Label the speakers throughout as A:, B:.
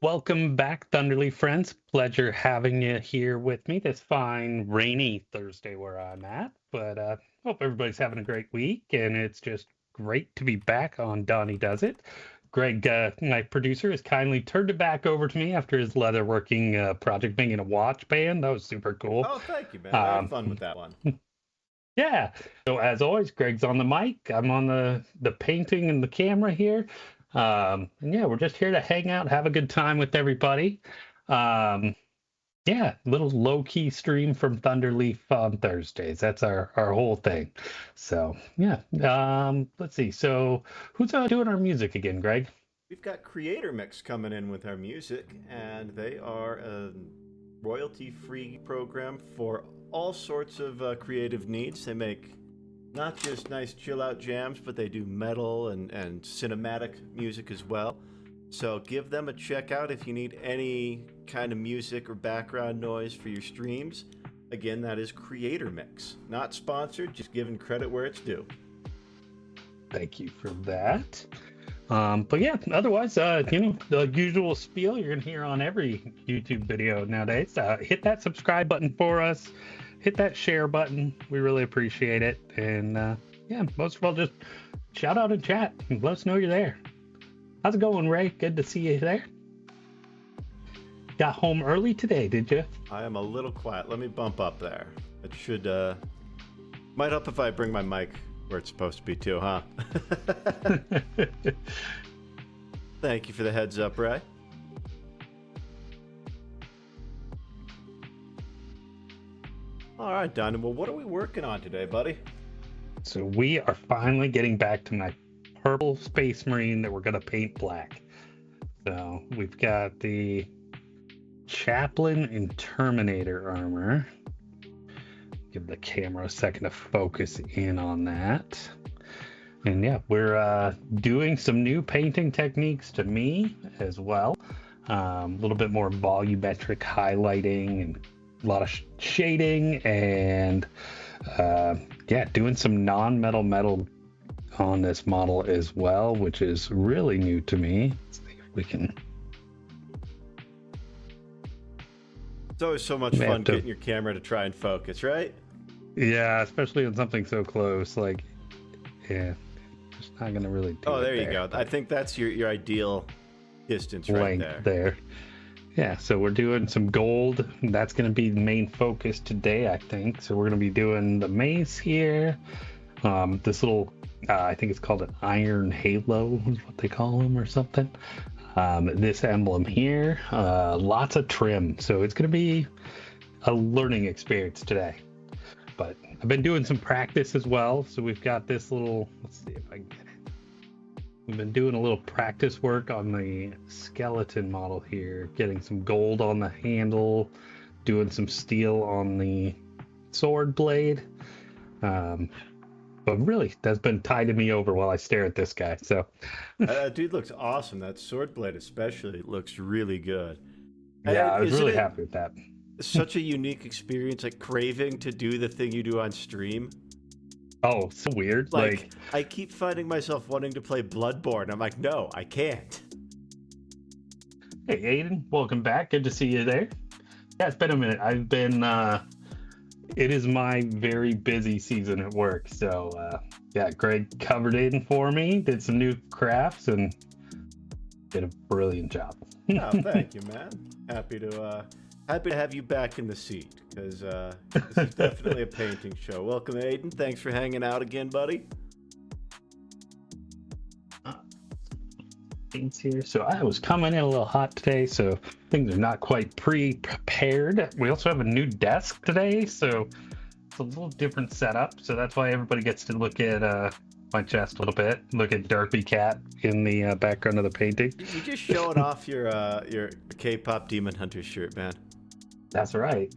A: Welcome back, Thunderleaf friends. Pleasure having you here with me this fine, rainy Thursday where I'm at. But hope everybody's having a great week, and it's just great to be back on Donnie Does It. Greg, my producer, has kindly turned it back over to me after his leatherworking project being in a watch band. That was super cool.
B: Oh, thank you, man. I had fun with that one.
A: Yeah. So as always, Greg's on the mic. I'm on the painting and the camera here. And yeah, we're just here to hang out, have a good time with everybody. Yeah, little low-key stream from Thunderleaf on Thursdays. That's our whole thing. So yeah. Let's see. So who's doing our music again, Greg?
B: We've got Creator Mix coming in with our music, and they are a royalty-free program for all sorts of creative needs. They make not just nice chill-out jams, but they do metal and cinematic music as well. So give them a check out if you need any kind of music or background noise for your streams. Again, that is Creator Mix. Not sponsored, just giving credit where it's due.
A: Thank you for that. But yeah, otherwise, the usual spiel you're gonna hear on every YouTube video nowadays. Hit that subscribe button for us. Hit that share button. We really appreciate it. And yeah, most of all, just shout out and chat and let us know you're there. How's it going, Ray? Good to see you there. Got home early today, did you?
B: I am a little quiet. Let me bump up there. It should might help if I bring my mic where it's supposed to be too, huh? Thank you for the heads up, Ray. All right, Donnie. Well, what are we working on today, buddy?
A: So we are finally getting back to my purple Space Marine that we're going to paint black. So we've got the Chaplain and Terminator Armor. Give the camera a second to focus in on that. And yeah, we're doing some new painting techniques to me as well. A little bit more volumetric highlighting and a lot of shading, and yeah, doing some non-metal metal on this model as well, which is really new to me. Let's see if we can.
B: It's always so much fun getting your camera to try and focus, right?
A: Yeah, especially on something so close. Like, yeah, just not gonna really do
B: Oh, there you go. I think that's your ideal distance right
A: there. Yeah, so we're doing some gold. That's going to be the main focus today, I think. So we're going to be doing the mace here. This little, I think it's called an iron halo, is what they call them or something. This emblem here, lots of trim. So it's going to be a learning experience today. But I've been doing some practice as well. So we've got this little, let's see if I can get it. We've been doing a little practice work on the skeleton model here, getting some gold on the handle, doing some steel on the sword blade. But really, that's been tiding me over while I stare at this guy. So,
B: dude looks awesome. That sword blade especially looks really good.
A: Yeah, I was really happy with that.
B: Such a unique experience, like craving to do the thing you do on stream.
A: Oh, so weird. Like
B: I keep finding myself wanting to play Bloodborne. I'm like, no, I can't.
A: Hey, Aiden, welcome back. Good to see you there. Yeah, it's been a minute. I've been, it is my very busy season at work. So, yeah, Greg covered in for me, did some new crafts, and did a brilliant job.
B: Oh, thank you, man. Happy to Happy to have you back in the seat, because this is definitely a painting show. Welcome, Aiden. Thanks for hanging out again, buddy.
A: Things here. So I was coming in a little hot today, so things are not quite pre-prepared. We also have a new desk today, so it's a little different setup. So that's why everybody gets to look at my chest a little bit, look at Derpy Cat in the background of the painting.
B: You're just showing off your K-pop Demon Hunter shirt, man.
A: That's right.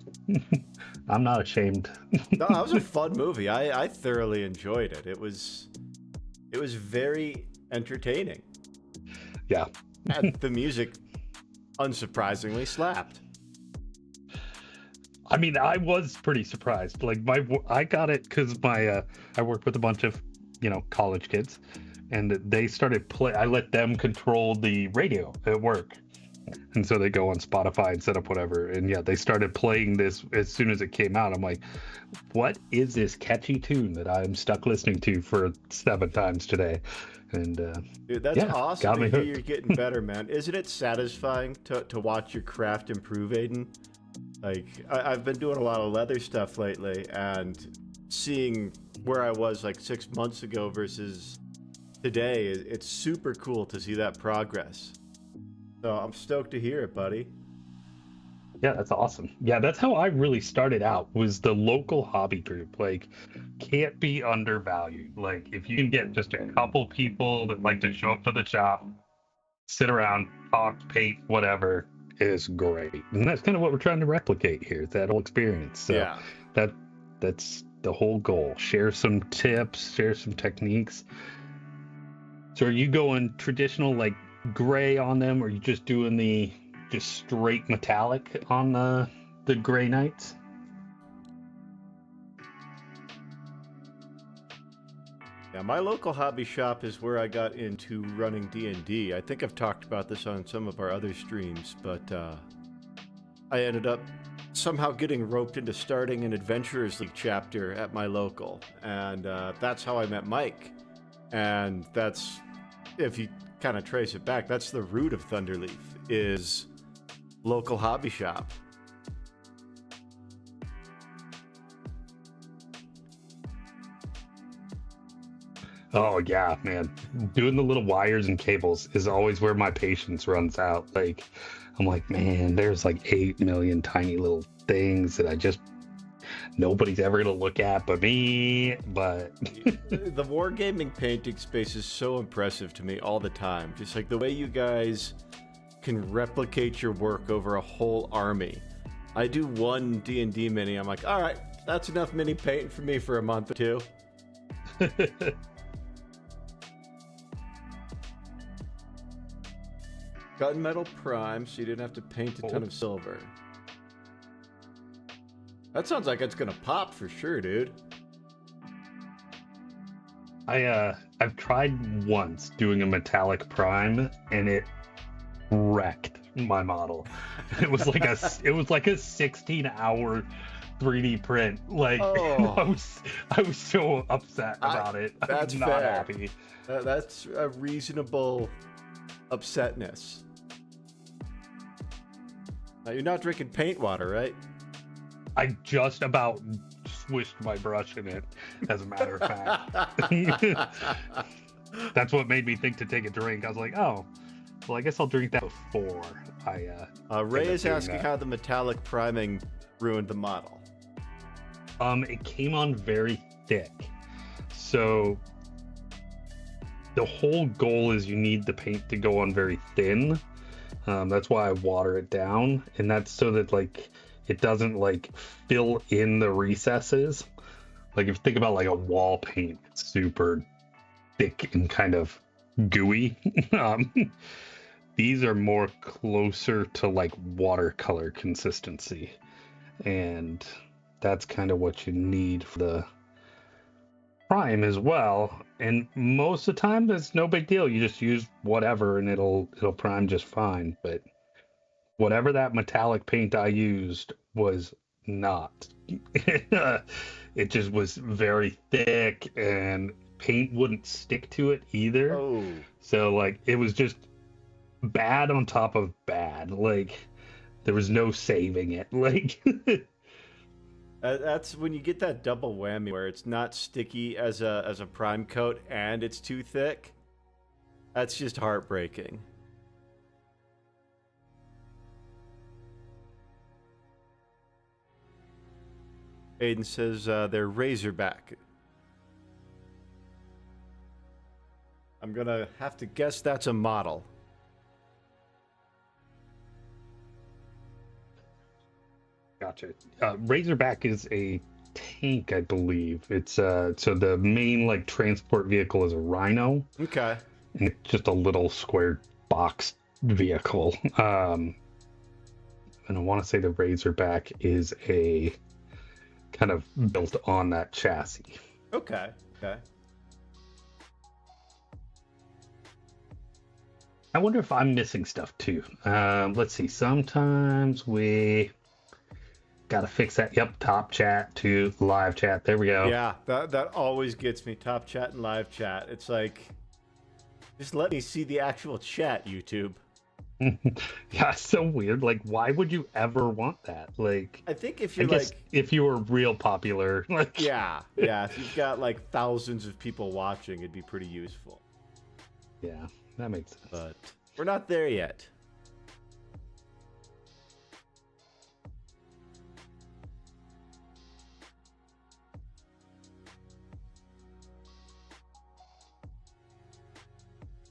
A: I'm not ashamed.
B: No, that was a fun movie. I thoroughly enjoyed it. It was very entertaining.
A: Yeah.
B: And the music, unsurprisingly, slapped.
A: I mean, I was pretty surprised. Like I got it because I work with a bunch of college kids, and they started I let them control the radio at work. And so they go on Spotify and set up whatever. And yeah, they started playing this as soon as it came out. I'm like, what is this catchy tune that I'm stuck listening to for 7 times today? And
B: dude, that's awesome
A: got
B: to
A: me
B: hear
A: hooked.
B: you're getting better, man. Isn't it satisfying to watch your craft improve, Aiden? Like, I've been doing a lot of leather stuff lately, and seeing where I was like 6 months ago versus today, it's super cool to see that progress. So I'm stoked to hear it, buddy.
A: Yeah, that's awesome. Yeah, that's how I really started out, was the local hobby group. Like, can't be undervalued. Like, if you can get just a couple people that like to show up to the shop, sit around, talk, paint, whatever, is great. And that's kind of what we're trying to replicate here, that whole experience. So
B: Yeah.
A: that's the whole goal. Share some tips, share some techniques. So are you going traditional, like, gray on them, or are you just doing the just straight metallic on the gray nights?
B: Yeah, my local hobby shop is where I got into running D&D. I think I've talked about this on some of our other streams, but I ended up somehow getting roped into starting an Adventurers League chapter at my local, and that's how I met Mike. And that's, if you kind of trace it back, that's the root of Thunderleaf, is local hobby shop.
A: Oh yeah, man. Doing the little wires and cables is always where my patience runs out. Like, I'm like, man, there's like 8 million tiny little things that nobody's ever gonna look at but me. But
B: The wargaming painting space is so impressive to me all the time. Just like the way you guys can replicate your work over a whole army. I do one D&D mini, I'm like, all right, that's enough mini painting for me for a month or two. Gunmetal Prime, so you didn't have to paint a ton of silver. That sounds like it's gonna pop for sure, dude.
A: I've tried once doing a metallic prime, and it wrecked my model. It was like a 16-hour 3D print. Like,
B: Oh.
A: I was so upset about it.
B: That's
A: I'm not
B: fair.
A: happy.
B: That's a reasonable upsetness. Now, you're not drinking paint water, right?
A: I just about swished my brush in it, as a matter of fact. That's what made me think to take a drink. I was like, oh, well, I guess I'll drink that before I
B: Ray is asking
A: that.
B: how the metallic priming ruined the model.
A: It came on very thick. So the whole goal is you need the paint to go on very thin. That's why I water it down, and that's so that like it doesn't like fill in the recesses. Like, if you think about like a wall paint, it's super thick and kind of gooey. These are more closer to like watercolor consistency, and that's kind of what you need for the prime as well. And most of the time that's no big deal. You just use whatever and it'll prime just fine. But whatever that metallic paint I used was not. It just was very thick, and paint wouldn't stick to it either.
B: Oh.
A: So like it was just bad on top of bad. Like, There was no saving it. Like,
B: That's when you get that double whammy where it's not sticky as a prime coat and it's too thick. That's just heartbreaking. Aiden says they're Razorback. I'm gonna have to guess that's a model.
A: gotcha. Razorback is a tank, I believe. It's so the main like transport vehicle is a Rhino,
B: Okay.
A: and it's just a little square box vehicle. And I want to say the Razorback is a kind of built on that chassis.
B: Okay. Okay.
A: I wonder if I'm missing stuff too. Let's see. Sometimes we gotta fix that. Yep, top chat to live chat. There we go.
B: Yeah, that always gets me. Top chat and live chat. It's like, just let me see the actual chat, YouTube.
A: Yeah, it's so weird. Like, why would you ever want that? Like,
B: I think if
A: I
B: you're
A: guess
B: like,
A: if you were real popular, like,
B: yeah, if you've got like thousands of people watching, it'd be pretty useful.
A: yeah, that makes sense.
B: But we're not there yet.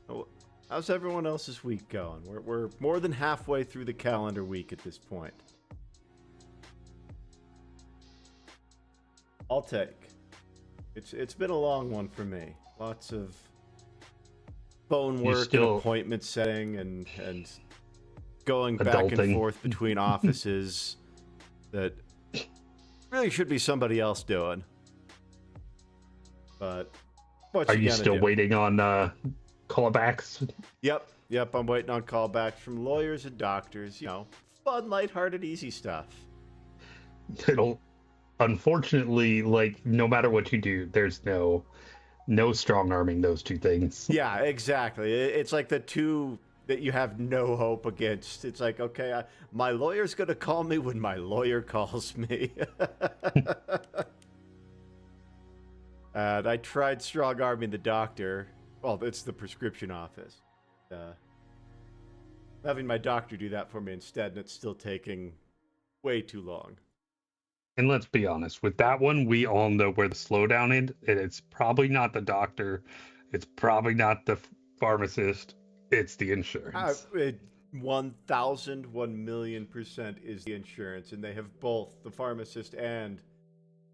B: Oh, how's everyone else's week going? We're more than halfway through the calendar week at this point. I'll take. It's been a long one for me. Lots of phone work and appointment setting and going back and forth between offices that really should be somebody else doing. But what
A: Are you
B: gonna
A: still
B: do?
A: waiting on callbacks?
B: Yep. I'm waiting on callbacks from lawyers and doctors. You know, fun, lighthearted, easy stuff.
A: It'll, unfortunately, like, no matter what you do, there's no strong arming those two things.
B: Yeah, exactly. It's like the two that you have no hope against. It's like, okay, my lawyer's going to call me when my lawyer calls me. And I tried strong arming the doctor. Well, it's the prescription office. Having my doctor do that for me instead, and it's still taking way too long.
A: And let's be honest, with that one, we all know where the slowdown is, and it's probably not the doctor, it's probably not the pharmacist, it's the insurance.
B: 1,000, 1,000,000% is the insurance, and they have both, the pharmacist and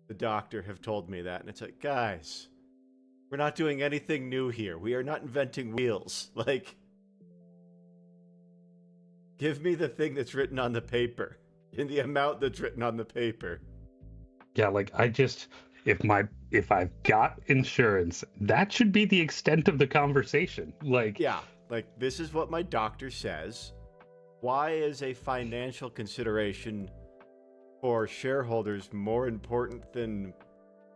B: the doctor, have told me that. And it's like, guys, we're not doing anything new here. We are not inventing wheels. Like, give me the thing that's written on the paper in the amount that's written on the paper.
A: Yeah, like, if I've got insurance, that should be the extent of the conversation. Like,
B: yeah, like, this is what my doctor says. Why is a financial consideration for shareholders more important than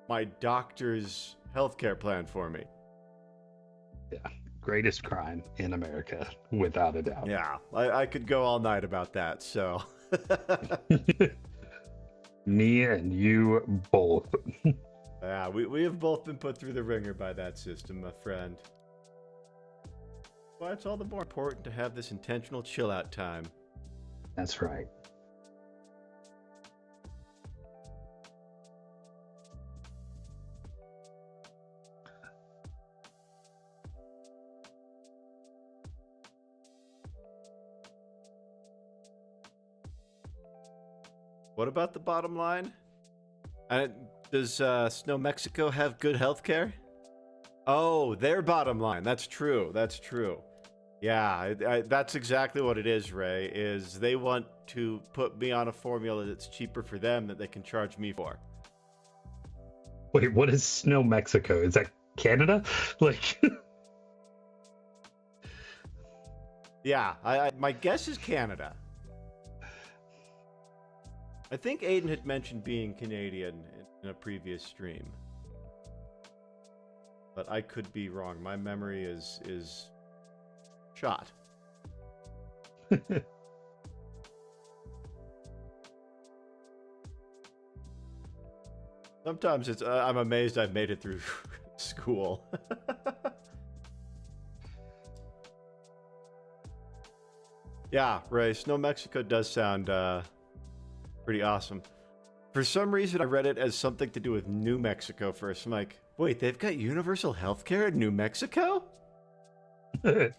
B: my doctor's healthcare plan for me?
A: yeah, greatest crime in America, without a doubt.
B: Yeah, I could go all night about that, so.
A: Me and you both.
B: Yeah, we have both been put through the ringer by that system, my friend. Why it's all the more important to have this intentional chill out time.
A: That's right.
B: What about the bottom line? Does Snow Mexico have good health care? Oh, their bottom line. That's true. That's true. Yeah, that's exactly what it is, Ray, is they want to put me on a formula that's cheaper for them that they can charge me for.
A: Wait, what is Snow Mexico? Is that Canada? Like,
B: yeah, my guess is Canada. I think Aiden had mentioned being Canadian in a previous stream. But I could be wrong. My memory is shot. Sometimes it's I'm amazed I've made it through school. Yeah, Ray, Snow Mexico does sound pretty awesome. For some reason, I read it as something to do with New Mexico first. I'm like, wait, they've got universal healthcare in New Mexico?
A: Isn't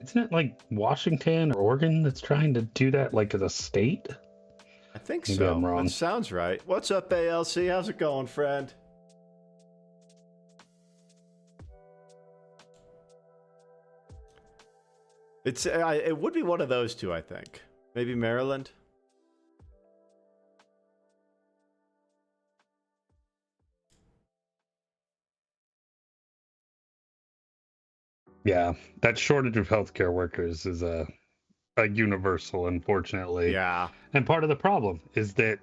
A: it like Washington or Oregon that's trying to do that, like as a state?
B: I think
A: Maybe
B: so.
A: I'm wrong.
B: That sounds right. What's up, ALC? How's it going, friend? It would be one of those two, I think. Maybe Maryland.
A: Yeah, that shortage of healthcare workers is a universal, unfortunately.
B: Yeah.
A: And part of the problem is that,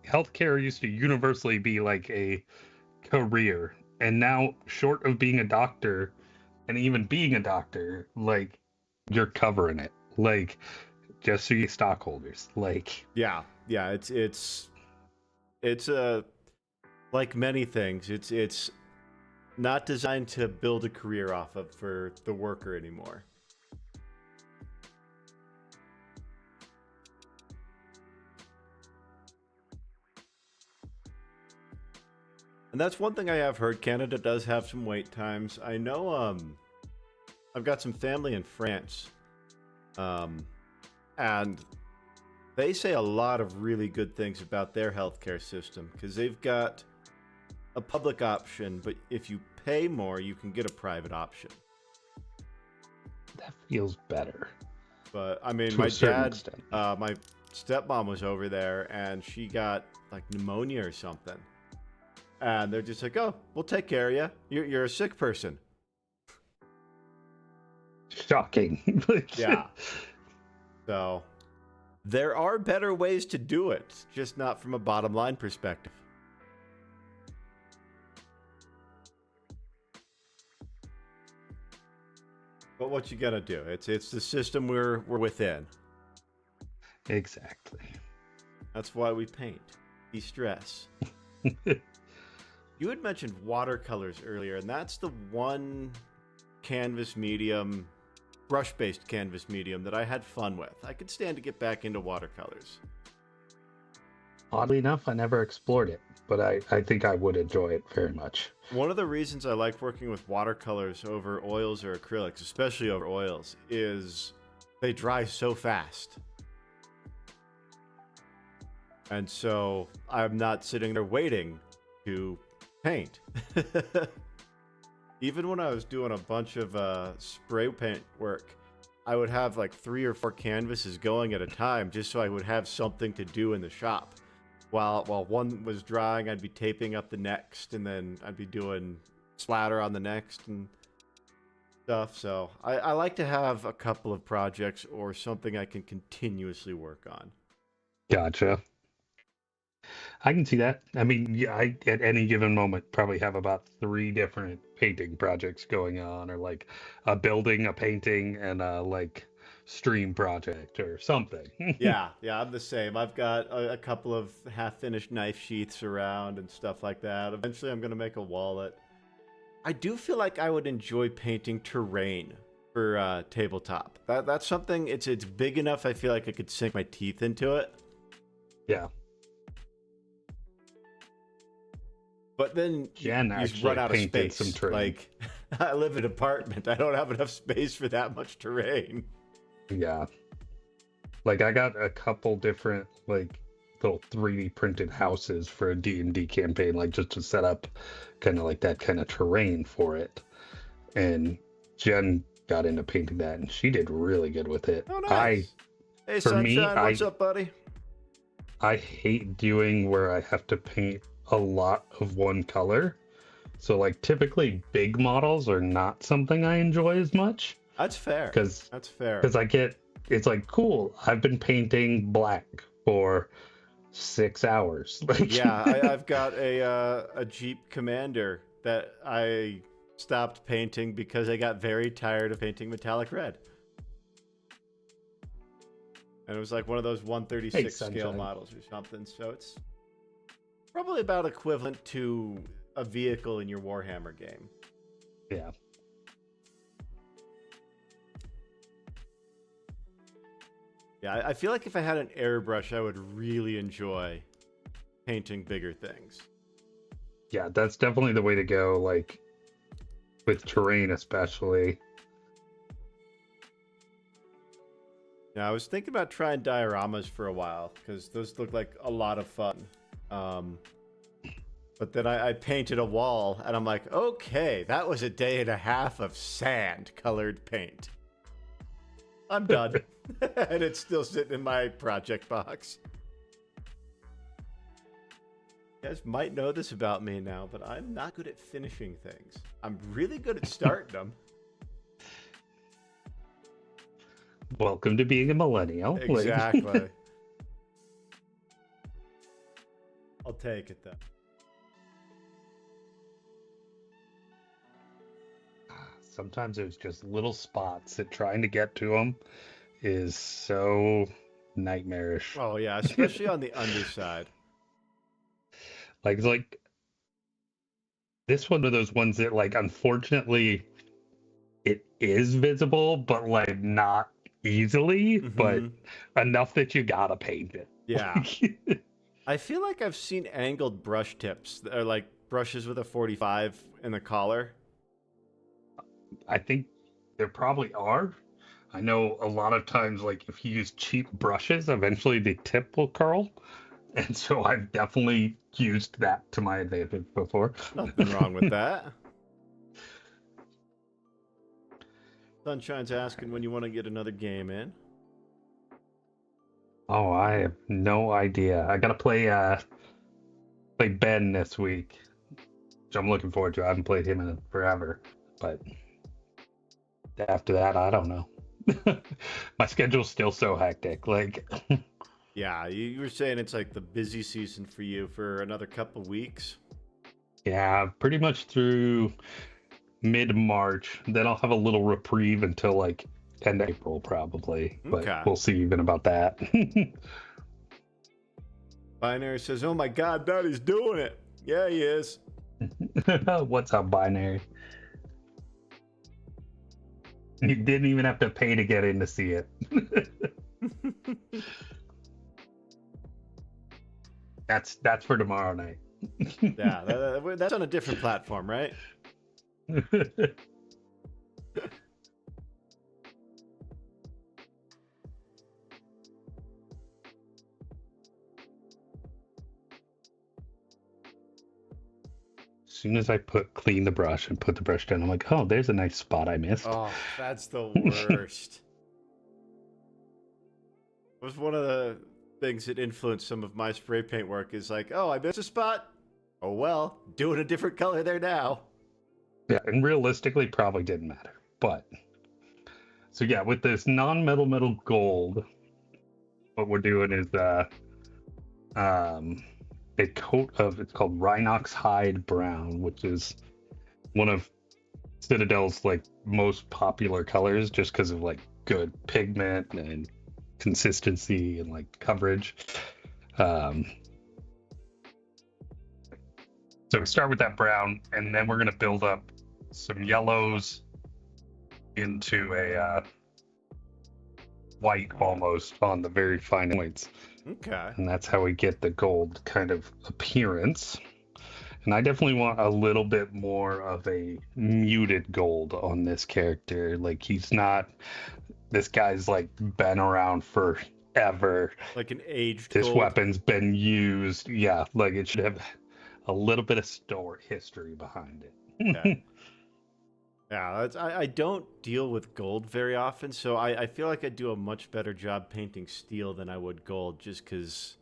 A: healthcare used to universally be like a career. And now, short of being a doctor and even being a doctor, like, you're covering it. Like, just so you stockholders. Like,
B: Yeah. It's like many things. It's not designed to build a career off of for the worker anymore. And that's one thing I have heard. Canada does have some wait times. I know I've got some family in France. And they say a lot of really good things about their healthcare system because they've got a public option, but if you pay more, you can get a private option.
A: that feels better.
B: But I mean,
A: To
B: my
A: a certain
B: dad,
A: extent.
B: my stepmom was over there and she got like pneumonia or something. And they're just like, oh, we'll take care of you. You're a sick person.
A: Shocking.
B: Yeah. So there are better ways to do it, just not from a bottom line perspective. But what you gotta do? It's the system we're within.
A: Exactly.
B: That's why we paint. De-stress. You had mentioned watercolors earlier, and that's the one canvas medium, brush-based canvas medium that I had fun with. I could stand to get back into watercolors.
A: Oddly enough, I never explored it, but I think I would enjoy it very much.
B: One of the reasons I like working with watercolors over oils or acrylics, especially over oils, is they dry so fast. And so I'm not sitting there waiting to paint. Even when I was doing a bunch of spray paint work, I would have like 3 or 4 canvases going at a time just so I would have something to do in the shop. While one was drying, I'd be taping up the next, and then I'd be doing splatter on the next and stuff. So I like to have a couple of projects or something I can continuously work on.
A: Gotcha. I can see that. I mean, yeah, I at any given moment probably have about 3 different painting projects going on, or like a building, a painting, and a like stream project or something.
B: Yeah, I'm the same. I've got a couple of half-finished knife sheaths around and stuff like that. Eventually, I'm going to make a wallet. I do feel like I would enjoy painting terrain for tabletop. That's something, it's big enough I feel like I could sink my teeth into it.
A: Yeah.
B: But then
A: Jen
B: you
A: actually
B: run out of
A: painted
B: space.
A: some terrain.
B: Like, I live in an apartment. I don't have enough space for that much terrain.
A: Yeah. Like I got a couple different like little 3D printed houses for a D&D campaign, like just to set up kind of like that kind of terrain for it. And Jen got into painting that and she did really good with it.
B: Oh, nice. Hey,
A: for
B: Sunshine,
A: me,
B: what's up, buddy?
A: I hate doing where I have to paint a lot of one color. So like typically big models are not something I enjoy as much.
B: That's fair.
A: That's fair. Because it's like, cool, I've been painting black for 6 hours. Like,
B: yeah, I've got a Jeep Commander that I stopped painting because I got very tired of painting metallic red. And it was like one of those 1/36 scale models or something. So it's Probably about equivalent to a vehicle in your Warhammer game.
A: Yeah.
B: Yeah, I feel like if I had an airbrush, I would really enjoy painting bigger things.
A: Yeah, that's definitely the way to go, like, with terrain especially.
B: Now, I was thinking about trying dioramas for a while, because those look like a lot of fun. But then I painted a wall, and I'm like, okay, that was a day and a half of sand-colored paint. I'm done. And it's still sitting in my project box. You guys might know this about me now, but I'm not good at finishing things. I'm really good at starting them.
A: Welcome to being a millennial.
B: Exactly. I'll take it, though.
A: Sometimes there's just little spots that trying to get to them is so nightmarish.
B: Oh, yeah, especially on the underside.
A: Like, it's like this one of those ones that, like, unfortunately, it is visible, but like not easily, but enough that you gotta paint it.
B: Yeah. I feel like I've seen angled brush tips that are like brushes with a 45 in the collar.
A: I think there probably are. I know a lot of times, like, if you use cheap brushes, eventually the tip will curl. And so I've definitely used that to my advantage before.
B: Nothing wrong with that. Sunshine's asking when you want to get another game in.
A: Oh, I have no idea. I gotta play Ben this week, which I'm looking forward to. I haven't played him in forever, but after that, I don't know. My schedule's still so hectic. Like,
B: yeah, you were saying it's like the busy season for you for another couple weeks.
A: yeah, pretty much through mid-March. Then I'll have a little reprieve until like end of April, probably. But
B: Okay.
A: we'll see even about that.
B: Binary says, "Oh my God, Daddy's doing it." Yeah, he is.
A: What's up, Binary? You didn't even have to pay to get in to see it. That's for tomorrow night.
B: Yeah, that's on a different platform, right?
A: As soon as I clean the brush and put the brush down, I'm like, oh, there's a nice spot I missed.
B: Oh, that's the worst. It was one of the things that influenced some of my spray paint work is like, oh, I missed a spot. Oh, well, doing a different color there now.
A: Yeah, and realistically, probably didn't matter. But, so yeah, with this non-metal gold, what we're doing is a coat of, it's called Rhinox Hide Brown, which is one of Citadel's like most popular colors just because of like good pigment and consistency and like coverage. So we start with that brown, and then we're going to build up some yellows into a white almost on the very fine points.
B: Okay.
A: And that's how we get the gold kind of appearance. And I definitely want a little bit more of a muted gold on this character. Like, he's not, this guy's like been around forever.
B: Like an aged
A: This
B: gold.
A: weapon's been used. Yeah, like it should have a little bit of history behind it.
B: Okay. Yeah, I don't deal with gold very often, so I feel like I do a much better job painting steel than I would gold, just because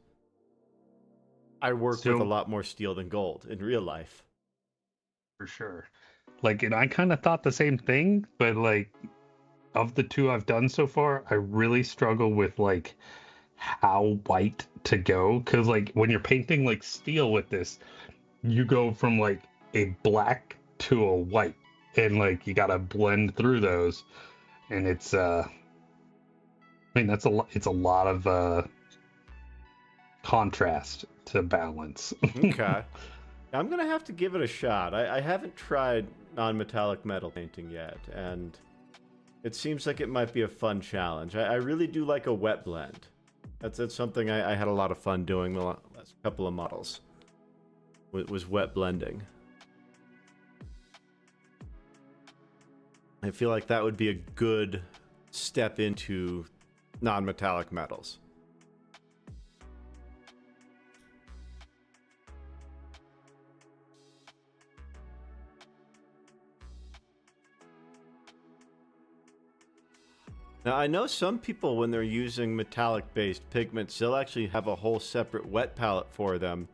B: I work with a lot more steel than gold in real life.
A: For sure. Like, and I kind of thought the same thing, but like, of the two I've done so far, I really struggle with like how white to go, because like when you're painting like steel with this, you go from like a black to a white, and like you gotta blend through those, and it's I mean, it's a lot of contrast to balance.
B: Okay. I'm going to have to give it a shot. I haven't tried non-metallic metal painting yet, and it seems like it might be a fun challenge. I really do like a wet blend. That's something I had a lot of fun doing the last couple of models, was wet blending. I feel like that would be a good step into non-metallic metals. Now, I know some people, when they're using metallic-based pigments, they'll actually have a whole separate wet palette for them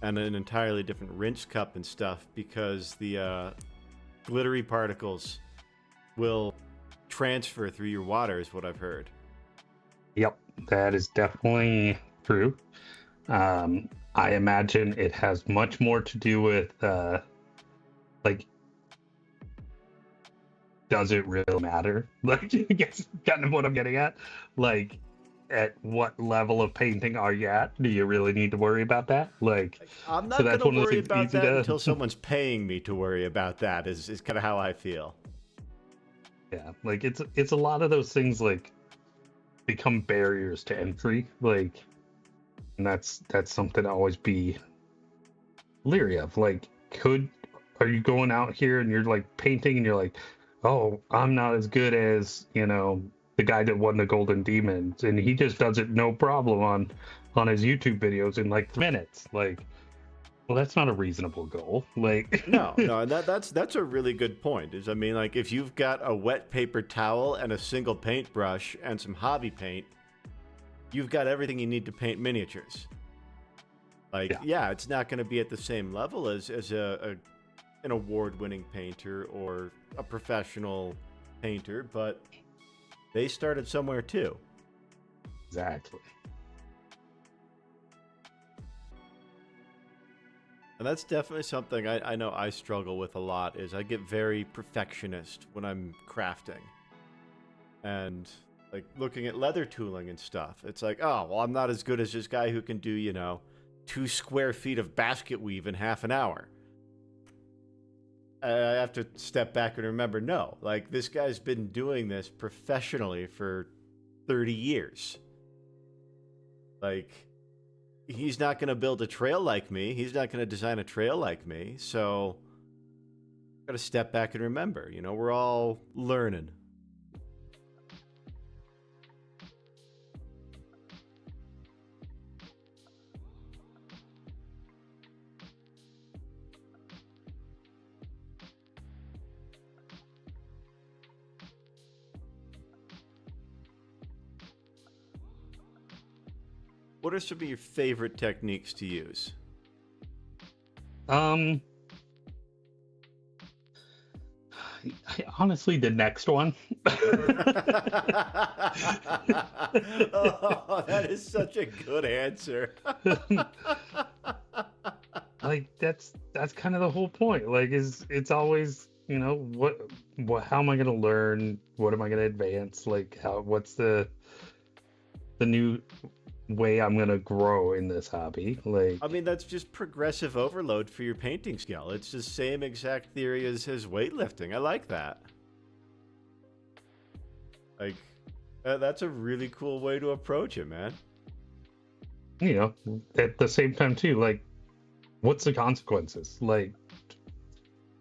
B: and an entirely different rinse cup and stuff, because the glittery particles will transfer through your water, is what I've heard.
A: Yep, that is definitely true. I imagine it has much more to do with, like, does it really matter? Like, I guess kind of what I'm getting at. Like, at what level of painting are you at? Do you really need to worry about that? Like,
B: I'm not
A: so
B: going
A: that's
B: to
A: one of those
B: worry
A: things
B: about
A: easy
B: that
A: to...
B: until someone's paying me to worry about that, is kind of how I feel.
A: Yeah, like, it's a lot of those things, like, become barriers to entry. Like, and that's something to always be leery of. Like, are you going out here and you're, like, painting and you're like, oh, I'm not as good as, the guy that won the Golden Demons, and he just does it no problem on his YouTube videos in like 3 minutes. Like, well, that's not a reasonable goal. Like,
B: No, and that's a really good point. I mean, like, if you've got a wet paper towel and a single paintbrush and some hobby paint, you've got everything you need to paint miniatures. Like, yeah, it's not going to be at the same level as an award-winning painter or a professional painter, but they started somewhere too.
A: Exactly.
B: And that's definitely something I know I struggle with a lot, is I get very perfectionist when I'm crafting. And, like, looking at leather tooling and stuff, it's like, oh, well, I'm not as good as this guy who can do, 2 square feet of basket weave in half an hour. I have to step back and remember, no, like, this guy's been doing this professionally for 30 years. Like, he's not going to build a trail like me. He's not going to design a trail like me. So, got to step back and remember, we're all learning. What are some of your favorite techniques to use?
A: Honestly, the next one.
B: Oh, that is such a good answer.
A: Like, that's kind of the whole point. Like, it's always, what how am I going to learn? What am I going to advance? Like, what's the new way I'm going to grow in this hobby? Like,
B: I mean, that's just progressive overload for your painting skill. It's the same exact theory as weightlifting. I like that. Like, that's a really cool way to approach it, man.
A: At the same time too, like, what's the consequences? Like,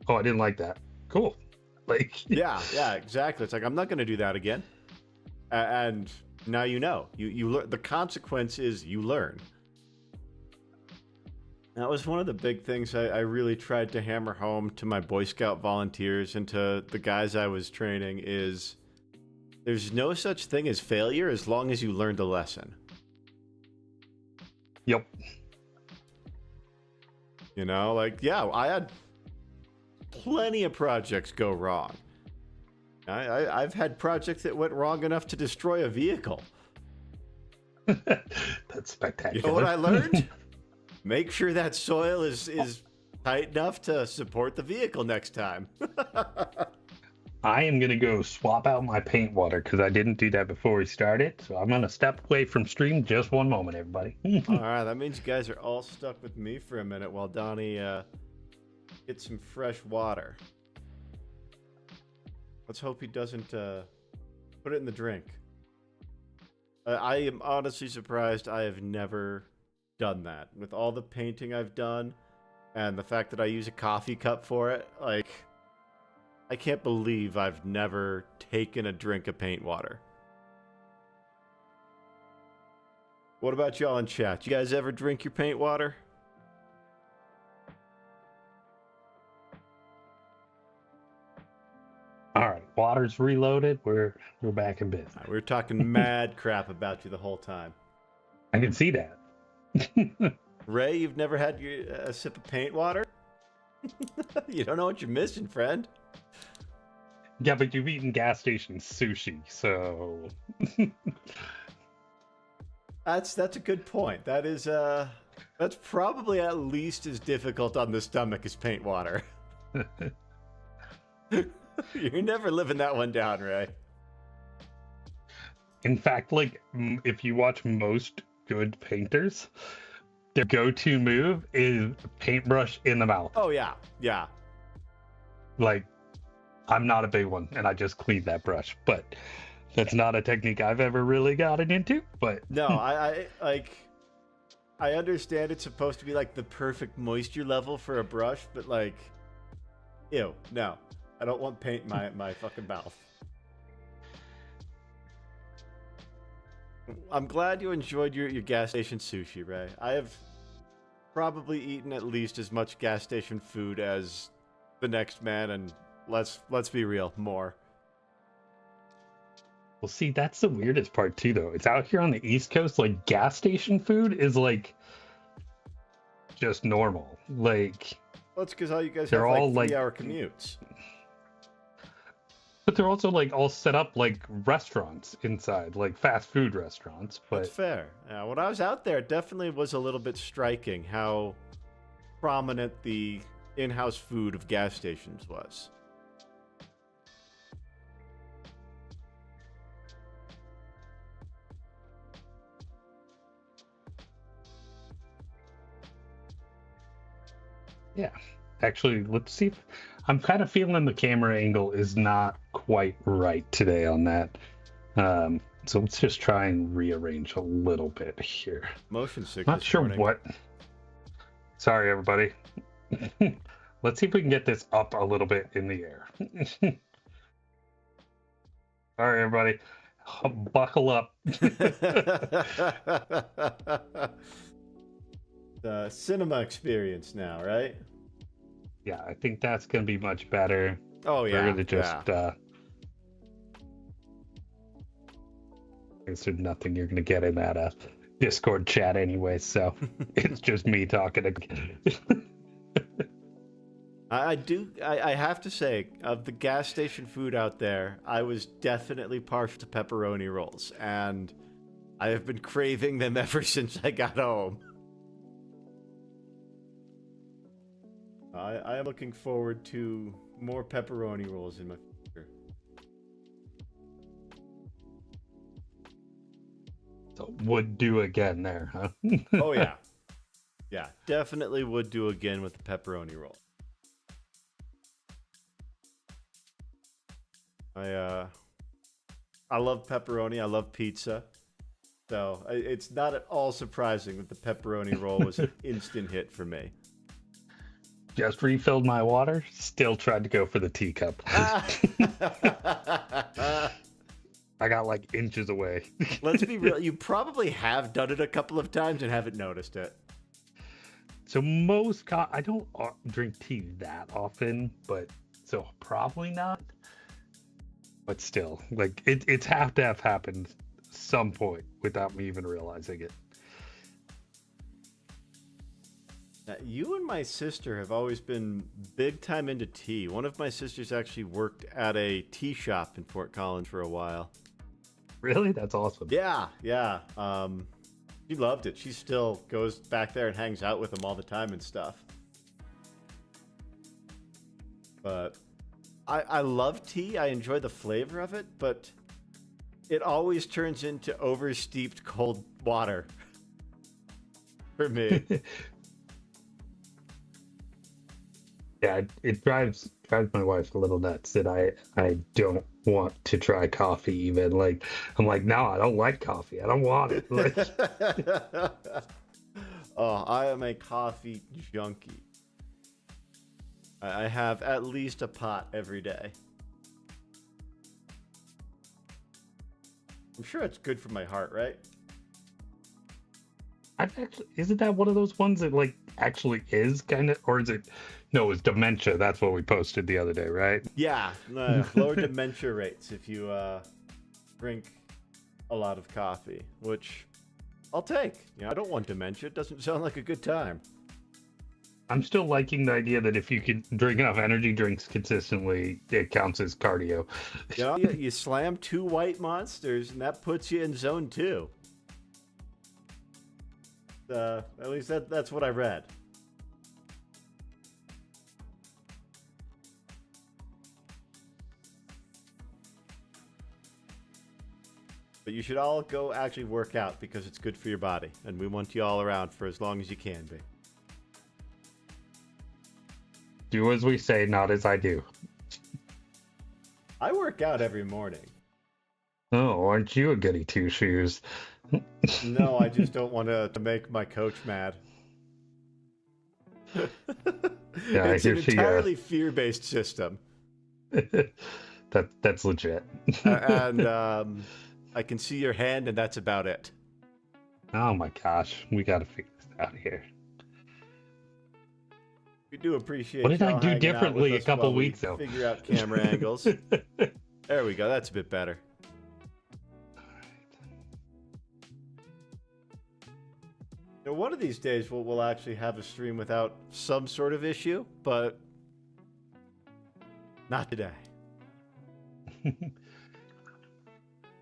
A: oh, I didn't like that. Cool. Like,
B: yeah, exactly. It's like, I'm not going to do that again. And now you learn. The consequence is you learn. That was one of the big things I really tried to hammer home to my Boy Scout volunteers and to the guys I was training, is there's no such thing as failure as long as you learned a lesson.
A: Yep.
B: Like, yeah, I had plenty of projects go wrong. I've had projects that went wrong enough to destroy a vehicle.
A: That's spectacular.
B: You know what I learned? Make sure that soil is tight enough to support the vehicle next time.
A: I am gonna go swap out my paint water because I didn't do that before we started. So I'm gonna step away from stream just one moment, everybody.
B: All right, that means you guys are all stuck with me for a minute while Donnie gets some fresh water. Let's hope he doesn't put it in the drink. I am honestly surprised I have never done that. With all the painting I've done and the fact that I use a coffee cup for it, like, I can't believe I've never taken a drink of paint water. What about y'all in chat? You guys ever drink your paint water?
A: All right, water's reloaded. We're back in business.
B: We were talking mad crap about you the whole time.
A: I can see that.
B: Ray, you've never had a sip of paint water? You don't know what you're missing, friend.
A: Yeah, but you've eaten gas station sushi, so
B: That's a good point. That is that's probably at least as difficult on the stomach as paint water. You're never living that one down, Ray.
A: in fact, like if you watch most good painters, their go-to move is paintbrush in the mouth.
B: Oh yeah, yeah.
A: Like, I'm not a big one, and I just clean that brush, but that's not a technique I've ever really gotten into. But
B: No, I understand it's supposed to be like the perfect moisture level for a brush, but like, ew, no. I don't want paint in my fucking mouth. I'm glad you enjoyed your gas station sushi, Ray. I have probably eaten at least as much gas station food as the next man, and let's be real, more.
A: well, see, that's the weirdest part too, though. It's out here on the East Coast, like gas station food is like just normal. Like,
B: Well, it's because all you guys
A: they're
B: have
A: all,
B: like
A: like-
B: 3-hour commutes.
A: but they're also like all set up like restaurants inside, like fast food restaurants.
B: That's
A: But
B: fair. When I was out there, it definitely was a little bit striking how prominent the in-house food of gas stations was.
A: yeah, actually, let's see. I'm kind of feeling the camera angle is not quite right today on that. So let's just try and rearrange a little bit here.
B: Motion sickness.
A: Not sure
B: warning.
A: what. Sorry, everybody. Let's see if we can get this up a little bit in the air. Sorry, everybody. Buckle up.
B: The cinema experience now, right?
A: Yeah, I think that's going to be much better.
B: Oh yeah.
A: We're going to just. There's nothing you're going to get in that Discord chat anyway, so it's just me talking again.
B: I have to say, of the gas station food out there, I was definitely partial to pepperoni rolls, and I have been craving them ever since I got home. I am looking forward to more pepperoni rolls in my future.
A: So would do again there, huh?
B: Oh yeah. Yeah, definitely would do again with the pepperoni roll. I love pepperoni. I love pizza. So it's not at all surprising that the pepperoni roll was an instant hit for me.
A: Just refilled my water, still tried to go for the teacup. I got like inches away.
B: Let's be real. You probably have done it a couple of times and haven't noticed it.
A: So I don't drink tea that often, but so probably not. But still, like it's have to have happened some point without me even realizing it.
B: You and my sister have always been big time into tea. One of my sisters actually worked at a tea shop in Fort Collins for a while.
A: Really? That's awesome.
B: Yeah. She loved it. She still goes back there and hangs out with them all the time and stuff. But I love tea. I enjoy the flavor of it, but it always turns into oversteeped cold water for me.
A: Yeah, it drives my wife a little nuts that I don't want to try coffee even. Like I'm like, no, I don't like coffee. I don't want it. Like,
B: Oh, I am a coffee junkie. I have at least a pot every day. I'm sure it's good for my heart, right?
A: I've actually, isn't that one of those ones that like actually is kind of, or is it? No, it's dementia. That's what we posted the other day, right?
B: Yeah, lower dementia rates if you drink a lot of coffee, which I'll take. You know, I don't want dementia. It doesn't sound like a good time.
A: I'm still liking the idea that if you could drink enough energy drinks consistently, it counts as cardio.
B: You know, you slam 2 white monsters, and that puts you in zone 2. At least that's what I read. But you should all go actually work out because it's good for your body, and we want you all around for as long as you can be.
A: Do as we say, not as I do.
B: I work out every morning.
A: Oh, aren't you a goody two shoes?
B: No, I just don't want to make my coach mad.
A: Yeah,
B: It's an entirely fear-based system.
A: That's legit.
B: And I can see your hand, and that's about it.
A: Oh my gosh, we got to figure this out here.
B: We do appreciate.
A: What did I
B: y'all
A: do
B: hanging out
A: differently
B: with
A: a
B: us
A: couple
B: while we
A: weeks ago?
B: Figure out camera angles. There we go. That's a bit better. Now, one of these days we'll actually have a stream without some sort of issue, but not today.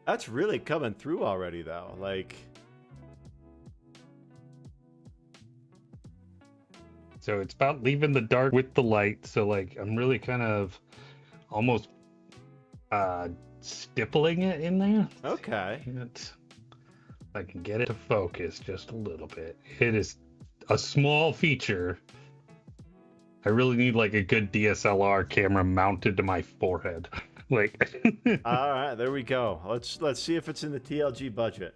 B: That's really coming through already, though. Like,
A: so it's about leaving the dark with the light. So like I'm really kind of almost stippling it in there.
B: okay.
A: I can get it to focus just a little bit. It is a small feature. I really need like a good DSLR camera mounted to my forehead. Like
B: All right, there we go. Let's see if it's in the TLG budget.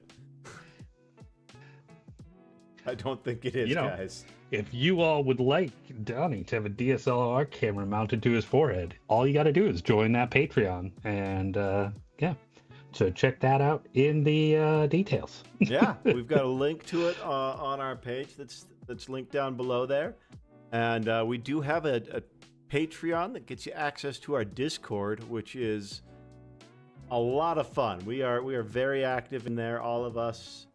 B: I don't think it is, guys.
A: If you all would like Donnie to have a DSLR camera mounted to his forehead, all you got to do is join that Patreon, and yeah. So check that out in the details.
B: Yeah, we've got a link to it on our page. That's linked down below there, and we do have a Patreon that gets you access to our Discord, which is a lot of fun. We are very active in there. All of us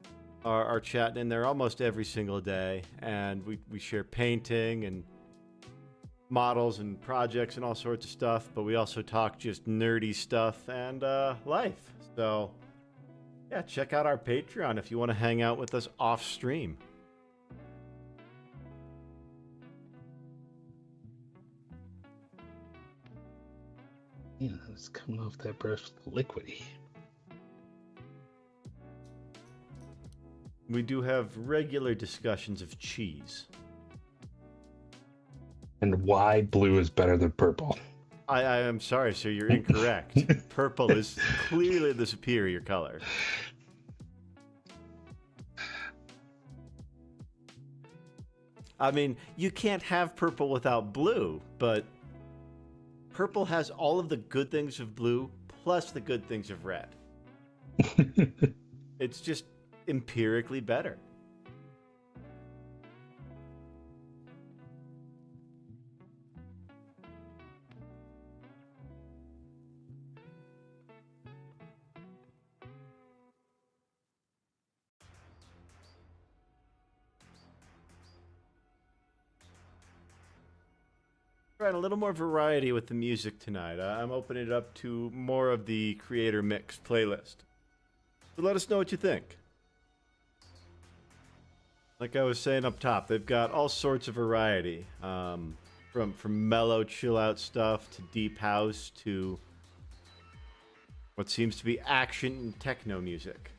B: are chatting in there almost every single day, and we share painting and models and projects and all sorts of stuff, but we also talk just nerdy stuff and life. So yeah, check out our Patreon if you want to hang out with us off stream.
A: Yeah, it's coming off that brush liquidy.
B: We do have regular discussions of cheese.
A: And why blue is better than purple.
B: I am sorry, sir, you're incorrect. Purple is clearly the superior color. I mean, you can't have purple without blue, but purple has all of the good things of blue plus the good things of red. It's just empirically better. Trying a little more variety with the music tonight. I'm opening it up to more of the creator mix playlist. So let us know what you think. Like I was saying up top, they've got all sorts of variety. from mellow chill out stuff to deep house to what seems to be action and techno music.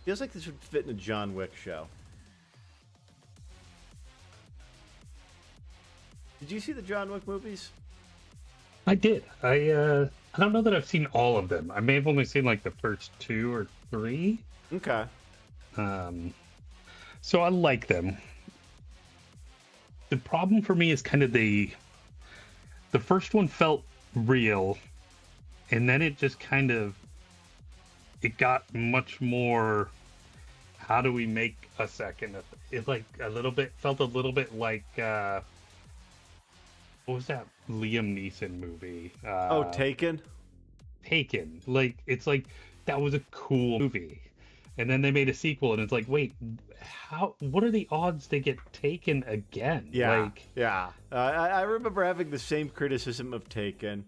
B: Feels like this would fit in a John Wick show. Did you see the John Wick movies?
A: I did. I don't know that I've seen all of them. I may have only seen like the first 2 or 3.
B: Okay.
A: So I like them. The problem for me is kind of the first one felt real, and then it just kind of got much more. How do we make a second? It like felt a little bit like what was that Liam Neeson movie?
B: Taken.
A: Taken. Like it's like that was a cool movie, and then they made a sequel, and it's like, wait, how? What are the odds they get taken again?
B: Yeah, yeah. I remember having the same criticism of Taken,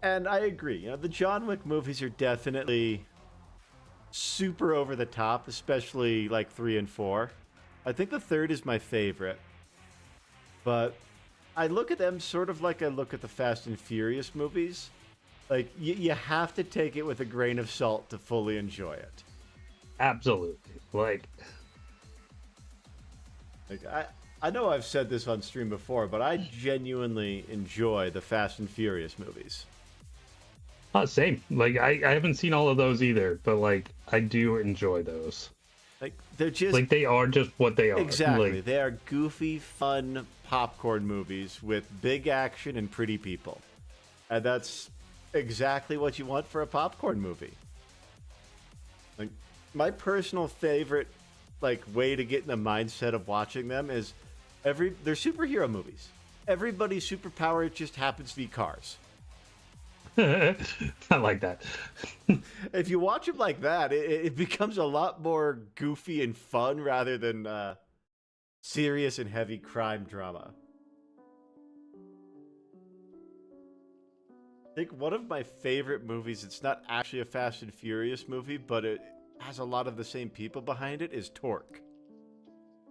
B: and I agree. You know, the John Wick movies are definitely super over the top, especially like 3 and 4. I think the third is my favorite, but I look at them sort of like I look at the Fast and Furious movies. Like, you have to take it with a grain of salt to fully enjoy it.
A: Absolutely. Like
B: I know I've said this on stream before, but I genuinely enjoy the Fast and Furious movies.
A: Same. Like I haven't seen all of those either, but like I do enjoy those.
B: Like they're just
A: like they are just what they are.
B: Exactly.
A: Like,
B: they are goofy, fun popcorn movies with big action and pretty people. And that's exactly what you want for a popcorn movie. Like my personal favorite like way to get in the mindset of watching them is they're superhero movies. Everybody's superpower just happens to be cars.
A: I like that.
B: If you watch them like that, it becomes a lot more goofy and fun rather than serious and heavy crime drama. I think one of my favorite movies, it's not actually a Fast and Furious movie, but it has a lot of the same people behind it, is Torque.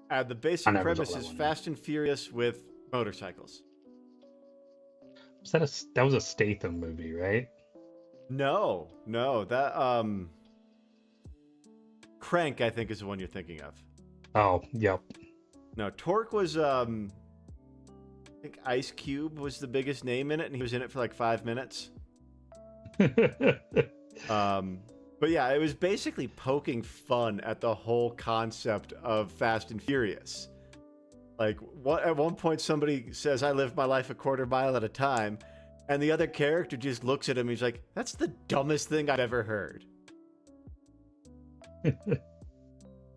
B: And the basic premise is Fast and Furious with motorcycles.
A: That was a Statham movie, right?
B: No, that Crank, I think, is the one you're thinking of.
A: Oh, yep.
B: No, Torque was I think Ice Cube was the biggest name in it, and he was in it for like 5 minutes. But yeah, it was basically poking fun at the whole concept of Fast and Furious. Like, at one point somebody says, I live my life a quarter mile at a time, and the other character just looks at him and he's like, that's the dumbest thing I've ever heard.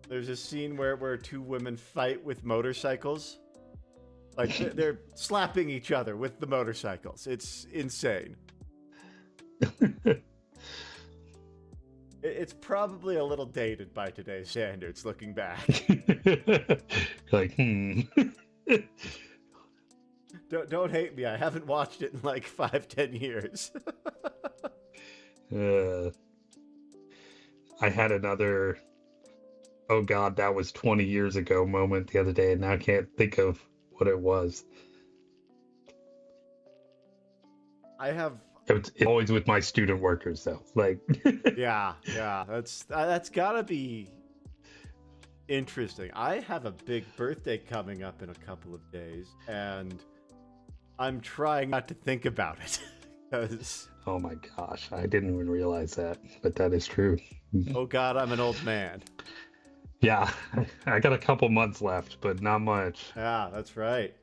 B: There's a scene where 2 women fight with motorcycles. Like, they're slapping each other with the motorcycles. It's insane. It's probably a little dated by today's standards, looking back.
A: Like,
B: Don't hate me. I haven't watched it in like 5-10 years.
A: I had another, oh God, that was 20 years ago moment the other day, and now I can't think of what it was. It's always with my student workers, though. Like,
B: yeah, that's gotta be interesting. I have a big birthday coming up in a couple of days, and I'm trying not to think about it. Because,
A: oh my gosh, I didn't even realize that, but that is true.
B: Oh God, I'm an old man.
A: Yeah, I got a couple months left, but not much.
B: Yeah, that's right.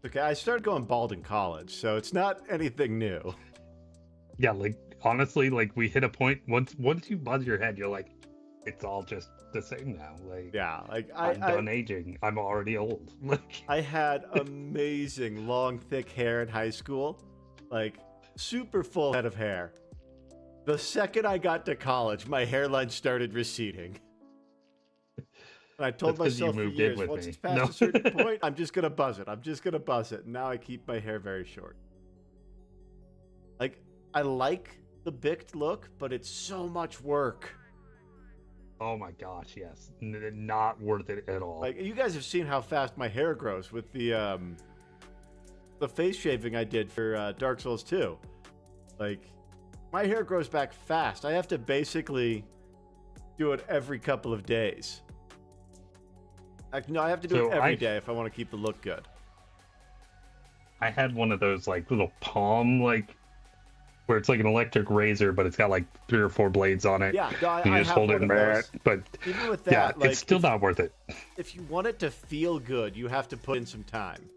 B: Okay, I started going bald in college, so it's not anything new.
A: Yeah, like honestly, like we hit a point once you buzz your head, you're like, it's all just the same now. Like,
B: yeah, like
A: I'm done aging. I'm already old. Like,
B: I had amazing long, thick hair in high school, like super full head of hair. The second I got to college, my hairline started receding. And I told myself for years, once it's past a certain point, I'm just going to buzz it. And now I keep my hair very short. Like, I like the bicked look, but it's so much work.
A: Oh my gosh, yes. Not worth it at all.
B: Like, you guys have seen how fast my hair grows with the face shaving I did for Dark Souls 2. Like, my hair grows back fast. I have to basically do it every couple of days. No, I have to do it every day if I want to keep the look good.
A: I had one of those like little palm like where it's like an electric razor, but it's got like 3 or 4 blades on it.
B: Yeah, no,
A: you
B: I
A: just
B: have
A: hold it
B: one
A: in
B: of
A: there.
B: those.
A: But
B: even with that,
A: yeah,
B: like,
A: it's still not worth it.
B: If you want it to feel good, you have to put in some time.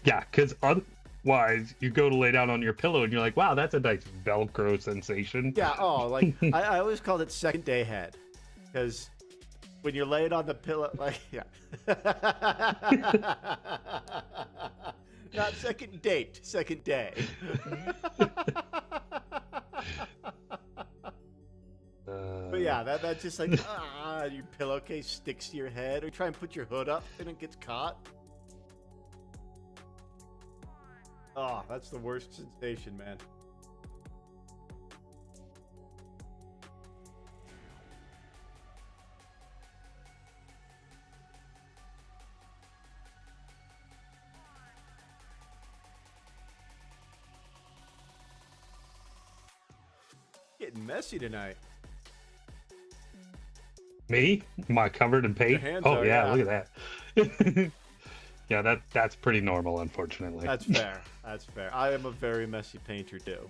A: Yeah, because otherwise you go to lay down on your pillow and you're like, wow, that's a nice Velcro sensation.
B: Yeah, like I always called it second day head, because when you're laying on the pillow, like, yeah. Not second date, second day. But yeah, that's just like, your pillowcase sticks to your head, or you try and put your hood up and it gets caught. Oh, that's the worst sensation, man. Getting messy tonight.
A: Me? Am I covered in paint? Oh yeah, look at that. Yeah, that's pretty normal, unfortunately.
B: That's fair. That's fair. I am a very messy painter too.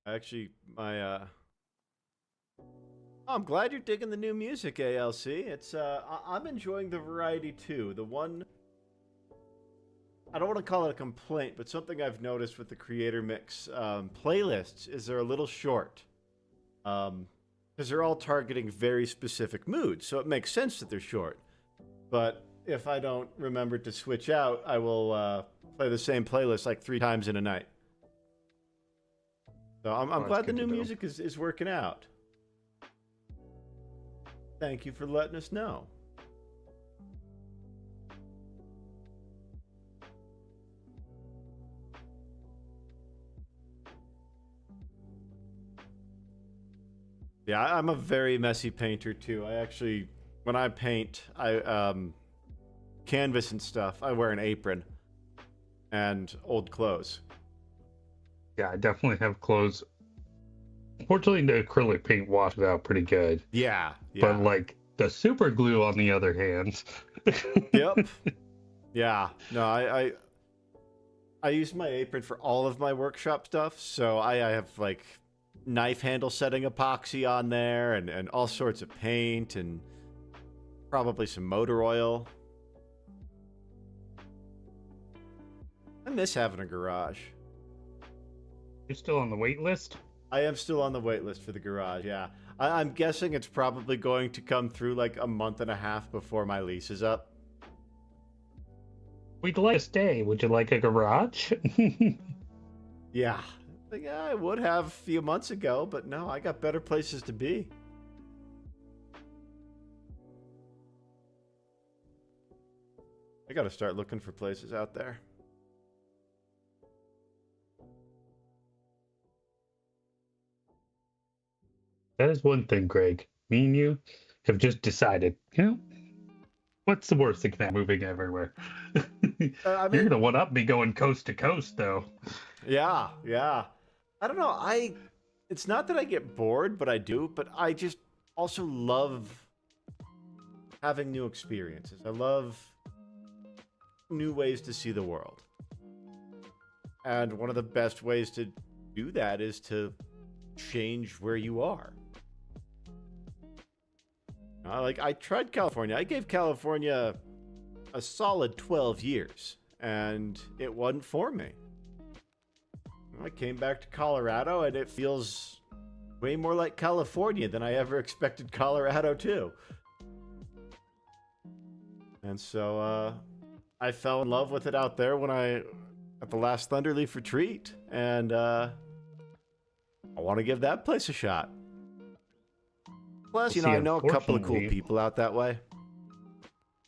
B: Actually, I'm glad you're digging the new music, ALC. It's I'm enjoying the variety too. The one, I don't want to call it a complaint, but something I've noticed with the Creator Mix playlists is they're a little short. Because they're all targeting very specific moods, so it makes sense that they're short. But if I don't remember to switch out, I will play the same playlist like 3 times in a night. So I'm glad the new music is working out. Thank you for letting us know. Yeah, I'm a very messy painter too. I actually, when I paint, I canvas and stuff, I wear an apron and old clothes.
A: Yeah, I definitely have clothes. Fortunately, the acrylic paint washes out pretty good.
B: Yeah.
A: But like the super glue, on the other hand.
B: Yep. Yeah. No, I use my apron for all of my workshop stuff, so I have like knife handle setting epoxy on there, and all sorts of paint, and probably some motor oil. I miss having a garage.
A: You're still on the wait list?
B: I am still on the wait list for the garage, yeah. I'm guessing it's probably going to come through like a month and a half before my lease is up.
A: We'd like to stay. Would you like a garage?
B: Yeah. Yeah, I would have a few months ago, but no, I got better places to be. I gotta start looking for places out there.
A: That is one thing, Greg. Me and you have just decided, what's the worst that can happen moving everywhere?
B: I mean,
A: You're going to one-up me going coast to coast, though.
B: Yeah. I don't know. It's not that I get bored, but I do. But I just also love having new experiences. I love new ways to see the world. And one of the best ways to do that is to change where you are. Like, I tried California. I gave California a solid 12 years, and it wasn't for me. I came back to Colorado, and it feels way more like California than I ever expected Colorado to. And so I fell in love with it out there at the last Thunderleaf retreat, and I want to give that place a shot. Plus,
A: See,
B: I know a couple of cool
A: unfortunately,
B: people out that way.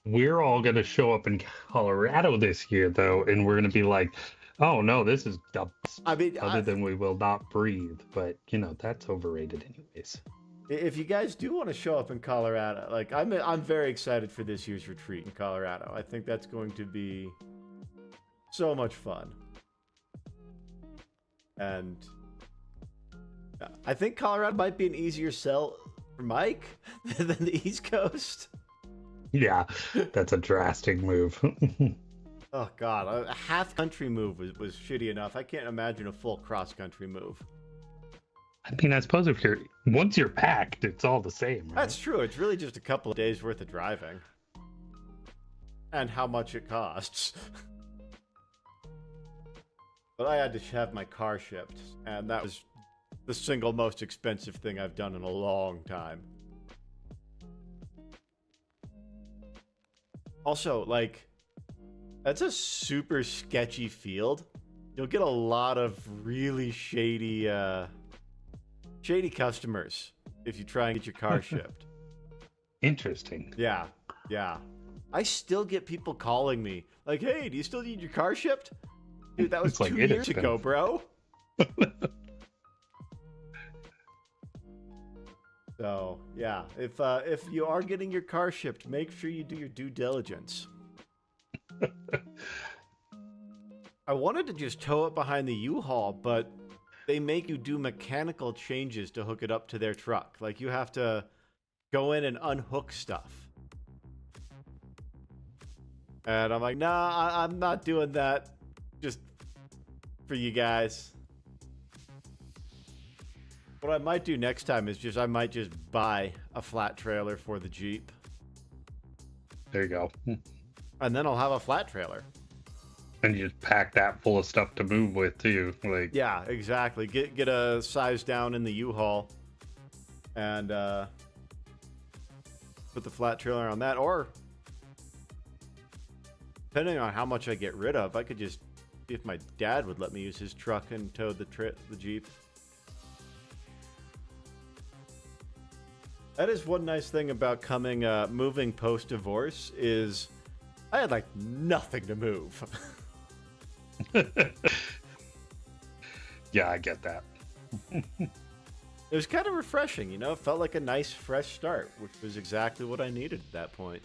A: we're all going to show up in Colorado this year, though, and we're going to be like, oh no, this is the best,
B: I mean,
A: other than we will not breathe. But, that's overrated anyways.
B: if you guys do want to show up in Colorado, like I'm very excited for this year's retreat in Colorado. I think that's going to be so much fun. And I think Colorado might be an easier sell for Mike than the East Coast.
A: Yeah, that's a drastic move.
B: Oh God, a half country move was shitty enough. I can't imagine a full cross country move.
A: I mean, I suppose if once you're packed, it's all the same, right?
B: That's true. It's really just a couple of days worth of driving. And how much it costs. But I had to have my car shipped, and that was the single most expensive thing I've done in a long time. Also, like, that's a super sketchy field. You'll get a lot of really shady customers if you try and get your car shipped.
A: Interesting.
B: Yeah. I still get people calling me like, "Hey, do you still need your car shipped?" Dude, that was
A: It's like
B: 2 years ago, bro. So yeah, if you are getting your car shipped, make sure you do your due diligence. I wanted to just tow it behind the U-Haul, but they make you do mechanical changes to hook it up to their truck. Like you have to go in and unhook stuff. And I'm like, nah, I'm not doing that just for you guys. What I might do next time is I might just buy a flat trailer for the Jeep.
A: There you go.
B: And then I'll have a flat trailer.
A: And you just pack that full of stuff to move with too. Like,
B: Yeah, exactly. Get a size down in the U-Haul and put the flat trailer on that. Or depending on how much I get rid of, I could just see if my dad would let me use his truck and tow the Jeep. That is one nice thing about moving post-divorce is I had like nothing to move.
A: yeah, I get that.
B: It was kind of refreshing, It felt like a nice fresh start, which was exactly what I needed at that point.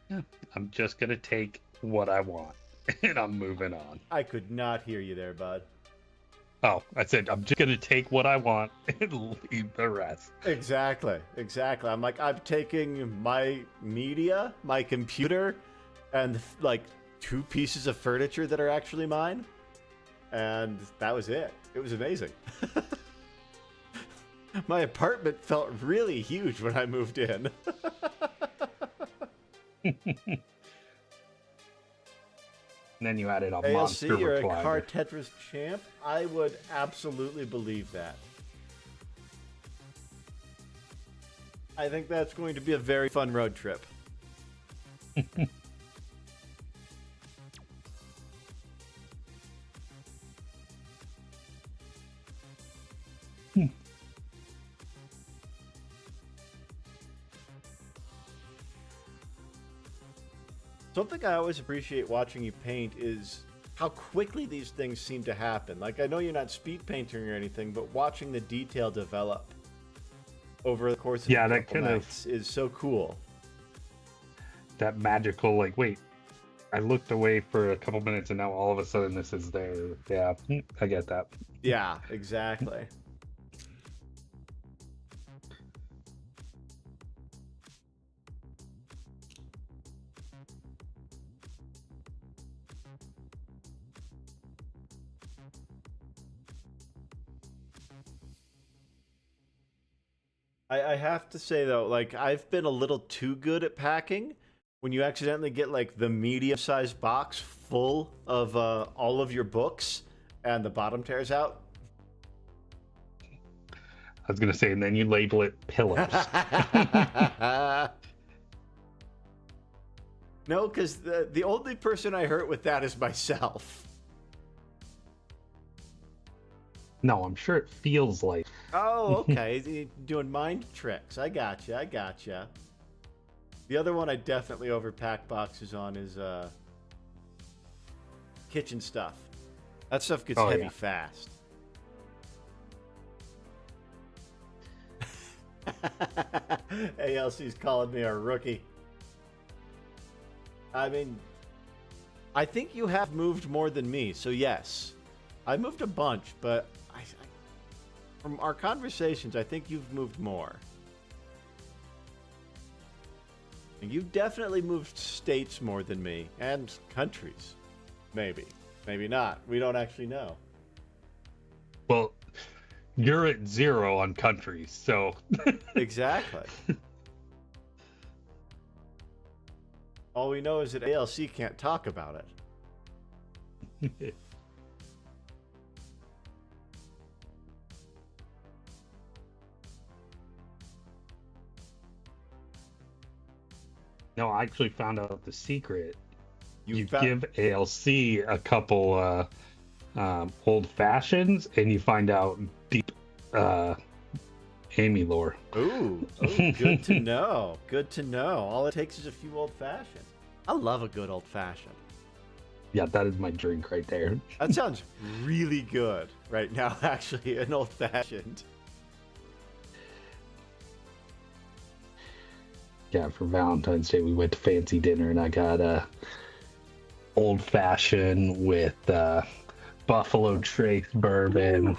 A: Yeah, I'm just gonna take what I want, and I'm moving on.
B: I could not hear you there, bud.
A: Oh, I said I'm just gonna take what I want and leave the rest.
B: Exactly. I'm like, I'm taking my media, my computer, and like 2 pieces of furniture that are actually mine. And that was it. It was amazing. My apartment felt really huge when I moved in.
A: And then you added a
B: ALC,
A: monster
B: you're
A: recliner.
B: a car Tetris champ? I would absolutely believe that. I think that's going to be a very fun road trip. Something I always appreciate watching you paint is how quickly these things seem to happen. Like, I know you're not speed painting or anything, but watching the detail develop over the course of a couple nights is so cool.
A: That magical, like, wait, I looked away for a couple minutes and now all of a sudden this is there. Yeah, I get that.
B: Yeah, exactly. I have to say though, like I've been a little too good at packing. When you accidentally get like the medium-sized box full of all of your books and the bottom tears out.
A: I was gonna say, and then you label it pillows.
B: No, because the only person I hurt with that is myself.
A: No, I'm sure it feels like.
B: Oh, okay. Doing mind tricks. I gotcha. I gotcha. The other one I definitely overpack boxes on is kitchen stuff. That stuff gets heavy fast. ALC's calling me a rookie. I mean, I think you have moved more than me, so yes. I moved a bunch, but from our conversations, I think you've moved more. And you've definitely moved states more than me, and countries. Maybe. Maybe not. We don't actually know.
A: Well, you're at 0 on countries, so.
B: Exactly. All we know is that ALC can't talk about it.
A: No, I actually found out the secret. You
B: found...
A: give ALC a couple old fashions, and you find out deep Amy lore.
B: Ooh, good to know. Good to know. All it takes is a few old fashions. I love a good old fashioned.
A: Yeah, that is my drink right there.
B: That sounds really good right now, actually, an old fashioned.
A: Yeah, for Valentine's Day, we went to fancy dinner, and I got a old fashioned with Buffalo Trace bourbon. Ooh.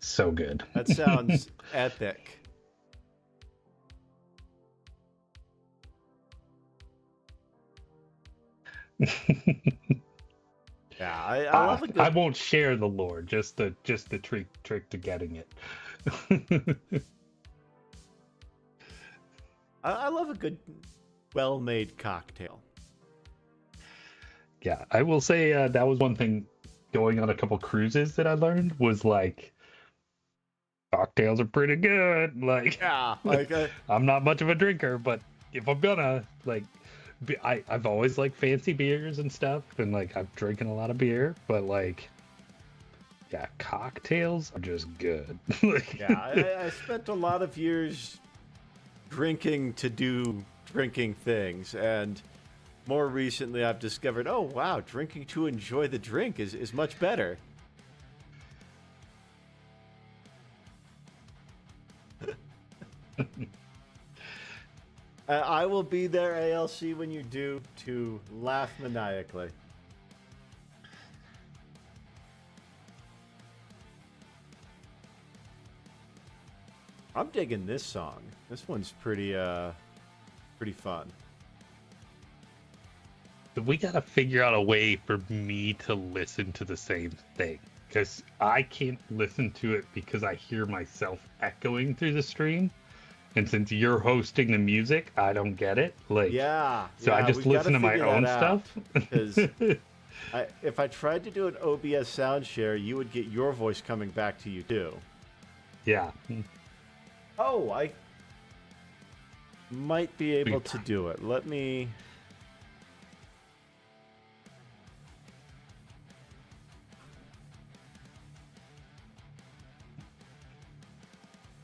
A: So good.
B: That sounds epic. Yeah, I love a good...
A: I won't share the lore, just the trick to getting it.
B: I love a good, well-made cocktail.
A: Yeah, I will say that was one thing going on a couple cruises that I learned was like cocktails are pretty good. Like,
B: yeah,
A: I'm not much of a drinker, but if I'm gonna like, I've always liked fancy beers and stuff, and like I'm drinking a lot of beer, but like, yeah, cocktails are just good. Like,
B: yeah, I spent a lot of years drinking to do drinking things, and more recently I've discovered, oh wow, drinking to enjoy the drink is much better. I will be there, ALC, when you do, to laugh maniacally. I'm digging this song. This one's pretty fun.
A: We gotta figure out a way for me to listen to the same thing, because I can't listen to it because I hear myself echoing through the stream, and since you're hosting the music, I don't get it. Like, so I just listen to my own stuff.
B: Because if I tried to do an OBS sound share, you would get your voice coming back to you too.
A: Yeah.
B: Oh, I might be able to do it. Let me...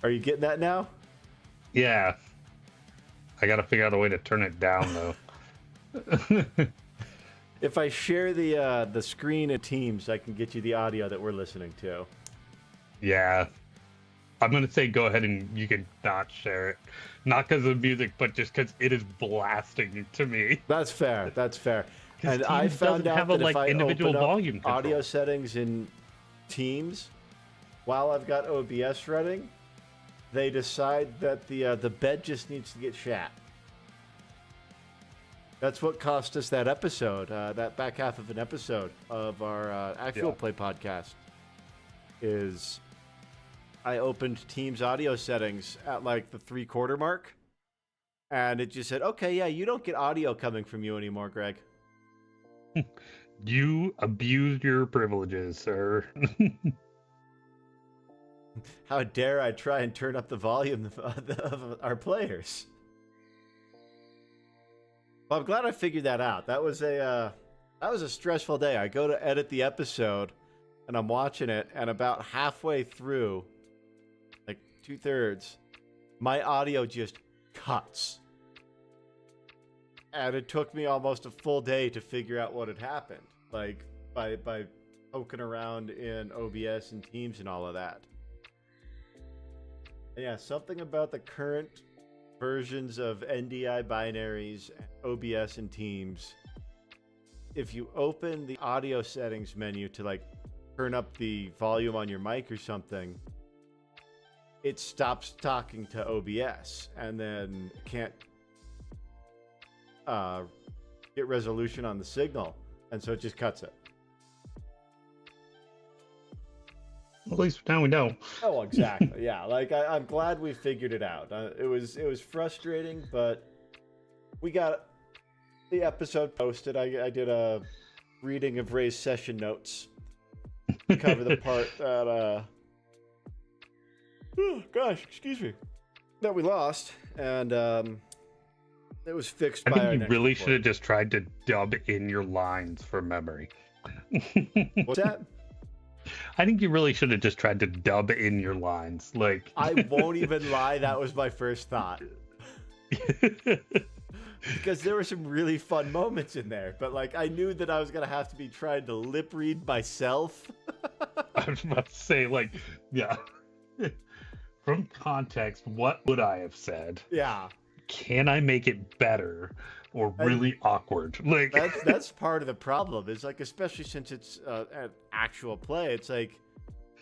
B: Are you getting that now?
A: Yeah. I gotta figure out a way to turn it down, though.
B: If I share the screen in Teams, I can get you the audio that we're listening to.
A: Yeah. I'm gonna say go ahead and you can not share it. Not because of the music, but just because it is blasting to me.
B: That's fair. That's fair. And I found out that if I
A: individual
B: open
A: volume
B: up audio settings in Teams, while I've got OBS running, they decide that the bed just needs to get shat. That's what cost us that episode, that back half of an episode of our actual play podcast. Is I opened Teams audio settings at like the 3/4 mark, and it just said, "Okay, yeah, you don't get audio coming from you anymore, Greg."
A: You abused your privileges, sir.
B: How dare I try and turn up the volume of our players? Well, I'm glad I figured that out. That was a stressful day. I go to edit the episode, and I'm watching it, and about halfway through, like 2/3, my audio just cuts. And it took me almost a full day to figure out what had happened. Like, by poking around in OBS and Teams and all of that. And yeah, something about the current versions of NDI binaries, OBS and Teams. If you open the audio settings menu to like turn up the volume on your mic or something, it stops talking to OBS and then can't get resolution on the signal, and so it just cuts it.
A: At least now we know.
B: Oh, exactly. Yeah, like I'm glad we figured it out. It was frustrating, but we got the episode posted. I did a reading of Ray's session notes to cover the part that that we lost, and it was fixed by our
A: I think you
B: next
A: really
B: report.
A: should have just tried to dub in your lines for memory.
B: What's that?
A: I think you really should have just tried to dub in your lines. Like,
B: I won't even lie, that was my first thought. Because there were some really fun moments in there, but like I knew that I was gonna have to be trying to lip read myself.
A: I was about to say, like, yeah. From context, what would I have said?
B: Yeah.
A: Can I make it better or really awkward? Like,
B: that's part of the problem. Is like, especially since it's an actual play, it's like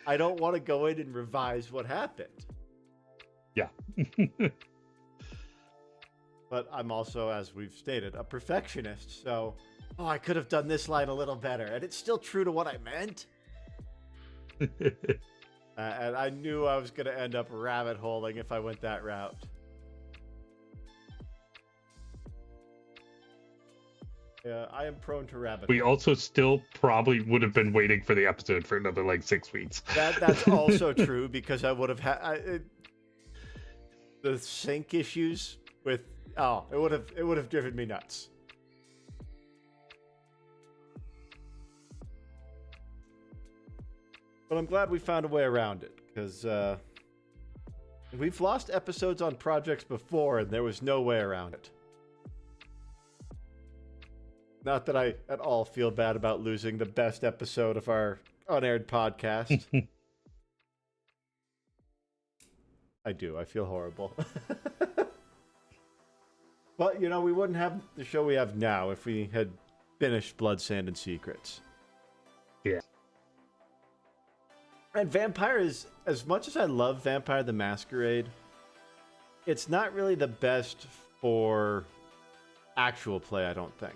B: I don't want to go in and revise what happened.
A: Yeah.
B: But I'm also, as we've stated, a perfectionist. So, I could have done this line a little better, and it's still true to what I meant. And I knew I was going to end up rabbit holing if I went that route. Yeah, I am prone to rabbit.
A: We also still probably would have been waiting for the episode for another like 6 weeks.
B: That's also true, because I would have had the sync issues with. Oh, it would have driven me nuts. But I'm glad we found a way around it, because we've lost episodes on projects before, and there was no way around it. Not that I at all feel bad about losing the best episode of our unaired podcast. I do. I feel horrible. But, we wouldn't have the show we have now if we had finished Blood, Sand, and Secrets.
A: Yeah.
B: And Vampire is, as much as I love Vampire the Masquerade, it's not really the best for actual play, I don't think.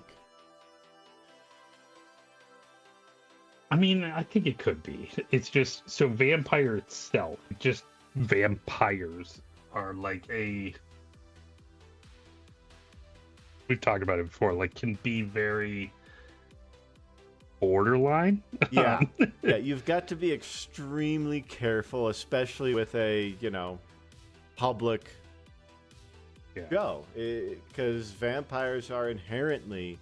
A: I mean, I think it could be. It's just, so Vampire itself, just vampires are like we've talked about it before, like can be very borderline.
B: Yeah. Yeah, you've got to be extremely careful, especially with a, public show. Because vampires are inherently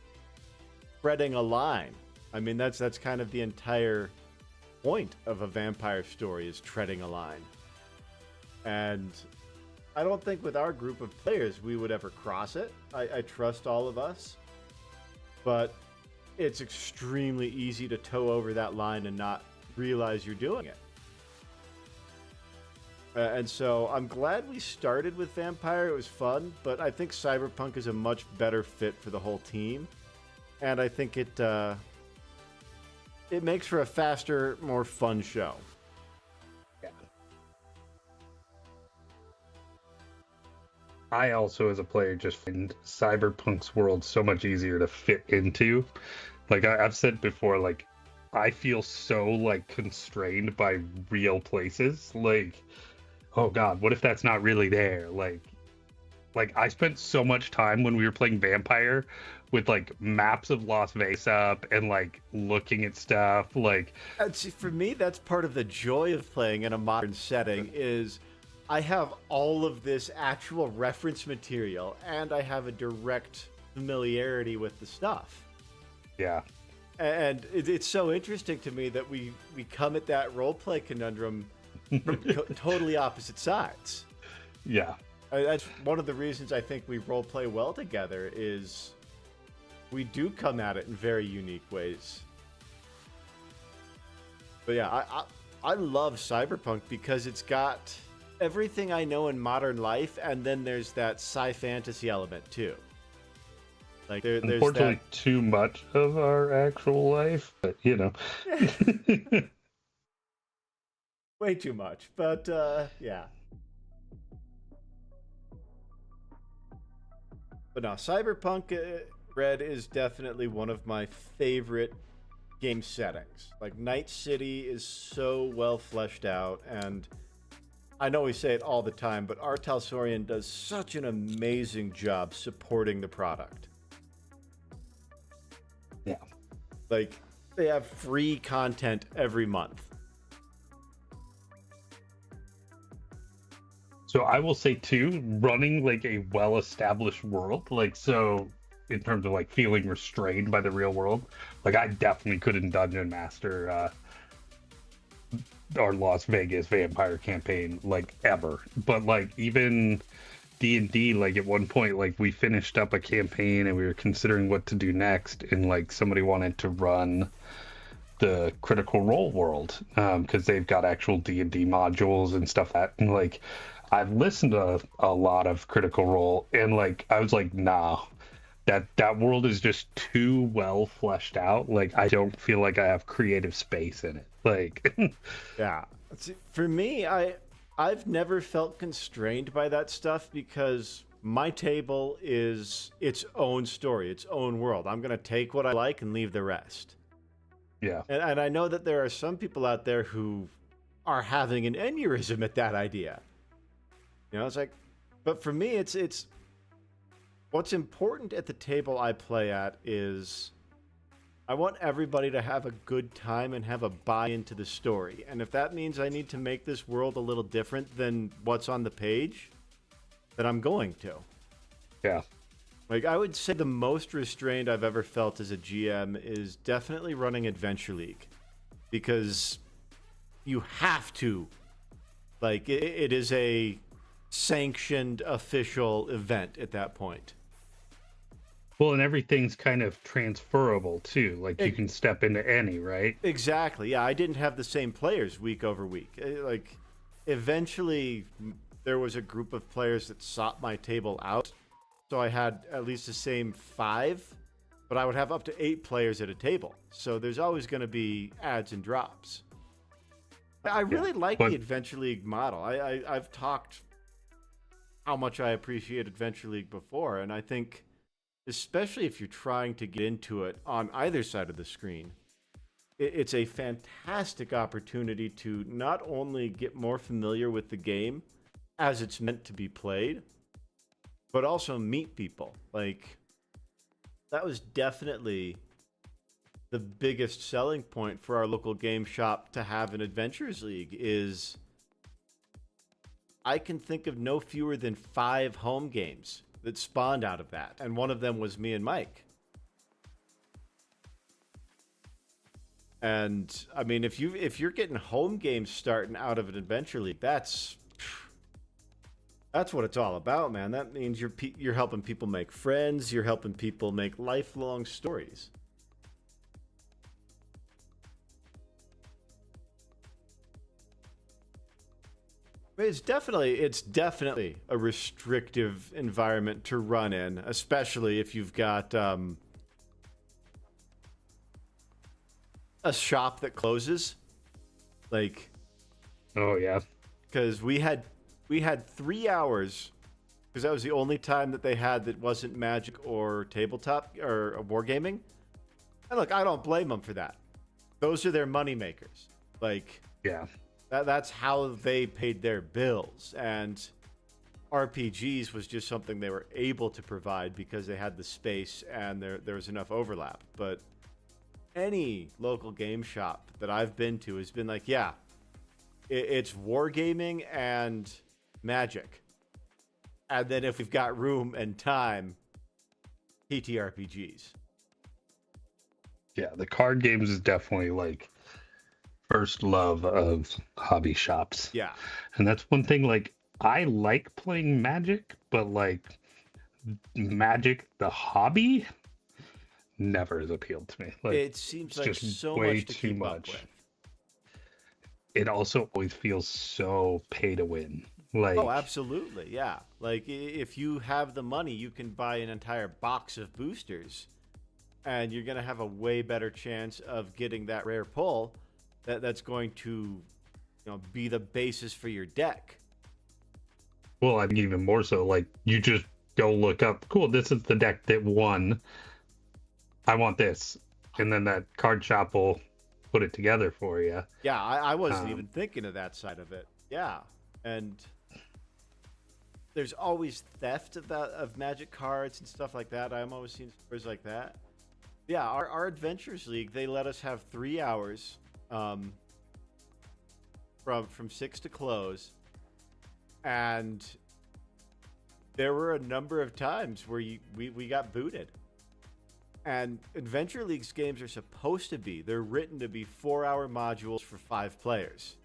B: treading a line. I mean, that's kind of the entire point of a vampire story, is treading a line. And I don't think with our group of players we would ever cross it. I trust all of us. But it's extremely easy to toe over that line and not realize you're doing it. And so I'm glad we started with Vampire. It was fun, but I think Cyberpunk is a much better fit for the whole team. And I think it makes for a faster, more fun show.
A: Yeah. I also, as a player, just find Cyberpunk's world so much easier to fit into. Like I've said before, like I feel so like constrained by real places. Like, oh God, what if that's not really there? Like I spent so much time when we were playing Vampire with like maps of Las Vegas up and like looking at stuff. Like,
B: see, for me, that's part of the joy of playing in a modern setting is I have all of this actual reference material and I have a direct familiarity with the stuff.
A: yeah.
B: And it's so interesting to me that we come at that role play conundrum from totally opposite sides.
A: Yeah.
B: That's one of the reasons I think we role play well together is we do come at it in very unique ways. But yeah, I love Cyberpunk because it's got everything I know in modern life, and then there's that sci-fantasy element too. Like there's
A: unfortunately
B: that...
A: too much of our actual life, but you know.
B: Way too much, but yeah. But no, Cyberpunk Red is definitely one of my favorite game settings. Like, Night City is so well fleshed out, and I know we say it all the time, but R. Talsorian does such an amazing job supporting the product.
A: Yeah.
B: Like, they have free content every month.
A: So I will say too, running like a well-established world, like so in terms of like feeling restrained by the real world, like I definitely couldn't dungeon master our Las Vegas vampire campaign like ever. But like even D&D, like at one point, like we finished up a campaign and we were considering what to do next, and like somebody wanted to run the Critical Role world because they've got actual D&D modules and stuff and like I've listened to a lot of Critical Role, and like I was like, nah, that world is just too well fleshed out. Like I don't feel like I have creative space in it. Like
B: yeah. See, for me, I've never felt constrained by that stuff because my table is its own story, its own world. I'm gonna take what I like and leave the rest.
A: Yeah.
B: And I know that there are some people out there who are having an aneurysm at that idea. You know, it's like, but for me, it's what's important at the table I play at is I want everybody to have a good time and have a buy-in to the story. And if that means I need to make this world a little different than what's on the page, then I'm going to.
A: Yeah.
B: Like, I would say the most restrained I've ever felt as a GM is definitely running Adventure League. Because you have to. Like, it is a sanctioned official event at that point.
A: Well, and everything's kind of transferable too. Like you can step into any, right?
B: Exactly. Yeah, I didn't have the same players week over week. Like, eventually, there was a group of players that sought my table out. So I had at least the same 5, but I would have up to 8 players at a table. So there's always going to be adds and drops. I really like the Adventure League model. I've talked how much I appreciate Adventure League before, and I think, especially if you're trying to get into it on either side of the screen, it's a fantastic opportunity to not only get more familiar with the game as it's meant to be played, but also meet people. Like, that was definitely the biggest selling point for our local game shop to have an Adventures League is I can think of no fewer than 5 home games that spawned out of that, and one of them was me and Mike. And I mean, if you're getting home games starting out of an Adventure League, that's what it's all about, man. That means you're helping people make friends, you're helping people make lifelong stories. It's definitely a restrictive environment to run in, especially if you've got a shop that closes. Like,
A: oh yeah,
B: because we had 3 hours, because that was the only time that they had that wasn't Magic or tabletop or wargaming. And look, I don't blame them for that. Those are their money makers. Like,
A: yeah.
B: That's how they paid their bills, and RPGs was just something they were able to provide because they had the space and there was enough overlap. But any local game shop that I've been to has been like, yeah, it's wargaming and Magic, and then if we've got room and time, TTRPGs.
A: Yeah, the card games is definitely like first love of hobby shops.
B: Yeah.
A: And that's one thing, like, I like playing Magic, but like Magic the hobby never has appealed to me. Like,
B: It seems
A: it's
B: like
A: just
B: so
A: way
B: much to
A: too
B: keep up
A: much.
B: with.
A: It also always feels so pay to win.
B: Oh,
A: Like,
B: absolutely. Yeah. Like if you have the money, you can buy an entire box of boosters and you're going to have a way better chance of getting that rare pull that's going to, be the basis for your deck.
A: well, I think even more so, like, you just go look up, cool, this is the deck that won. I want this. And then that card shop will put it together for you.
B: Yeah, I wasn't even
A: Um,
B: thinking of that side of it. Yeah. And there's always theft of magic cards and stuff like that. I'm always seeing stories like that. Yeah, our Adventures League, they let us have 3 hours from 6 to close. And there were a number of times where we got booted. And Adventure League's games are supposed to be, they're written to be 4-hour modules for 5 players.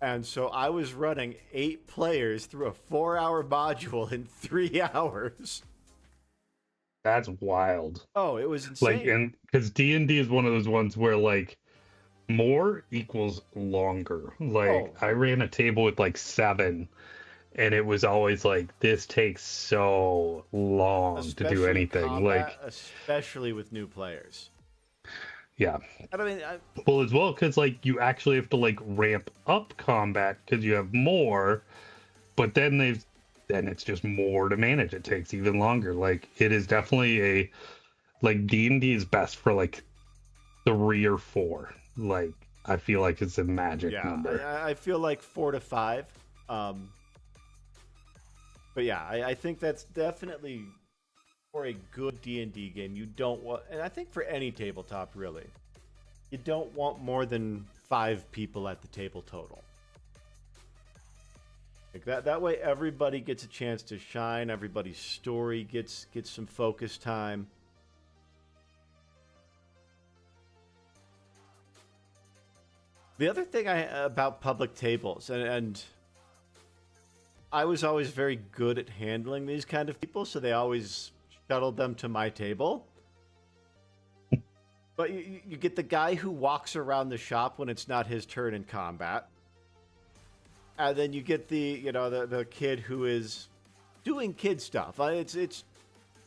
B: And so I was running 8 players through a 4-hour module in 3 hours.
A: that's wild.
B: Oh, it was
A: Like,
B: insane.
A: and because D&D is one of those ones where, like, more equals longer. Like,
B: Oh,
A: I ran a table with like 7, and it was always like, this takes so long to do
B: especially
A: anything.
B: combat,
A: Like,
B: especially with new players.
A: yeah.
B: I mean,
A: Well, as well, because like you actually have to like ramp up combat because you have more, but then it's just more to manage. It takes even longer. Like, it is definitely like D&D is best for like 3 or 4. Like, I feel like it's a magic
B: yeah,
A: number.
B: I feel like 4 to 5. But yeah, I think that's definitely for a good D&D game. You don't want, and I think for any tabletop really, you don't want more than 5 people at the table total. Like that way everybody gets a chance to shine, everybody's story gets some focus time. The other thing about public tables, and I was always very good at handling these kind of people, so they always shuttled them to my table. But you get the guy who walks around the shop when it's not his turn in combat. And then you get the kid who is doing kid stuff. I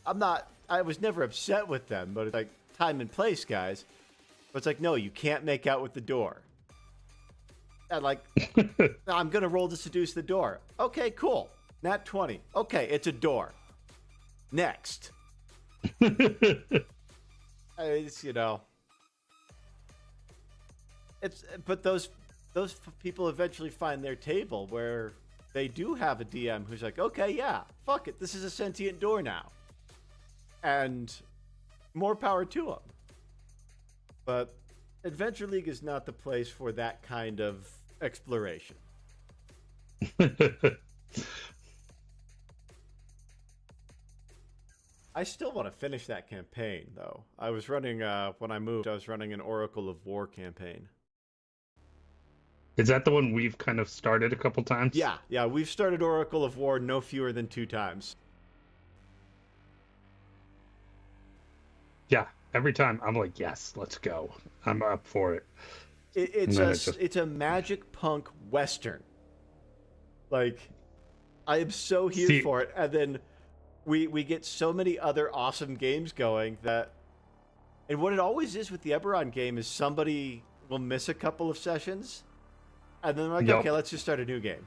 B: was never upset with them, but it's like time and place, guys. But it's like, no, you can't make out with the door. And like, I'm gonna roll to seduce the door. Okay, cool. Nat 20. Okay, it's a door. Next. It's but those people eventually find their table where they do have a DM who's like, okay, yeah, fuck it, this is a sentient door now, and more power to them. But Adventure League is not the place for that kind of exploration. I still want to finish that campaign, though. I was running, when I moved, I was running an Oracle of War campaign.
A: Is that the one we've kind of started a couple times?
B: Yeah, we've started Oracle of War no fewer than 2 times.
A: Yeah. Every time I'm like, yes, let's go. I'm up for it.
B: It's a magic punk western. Like, I am so here for it, and then we get so many other awesome games going that, and what it always is with the Eberron game is somebody will miss a couple of sessions, and then they're like, okay, let's just start a new game.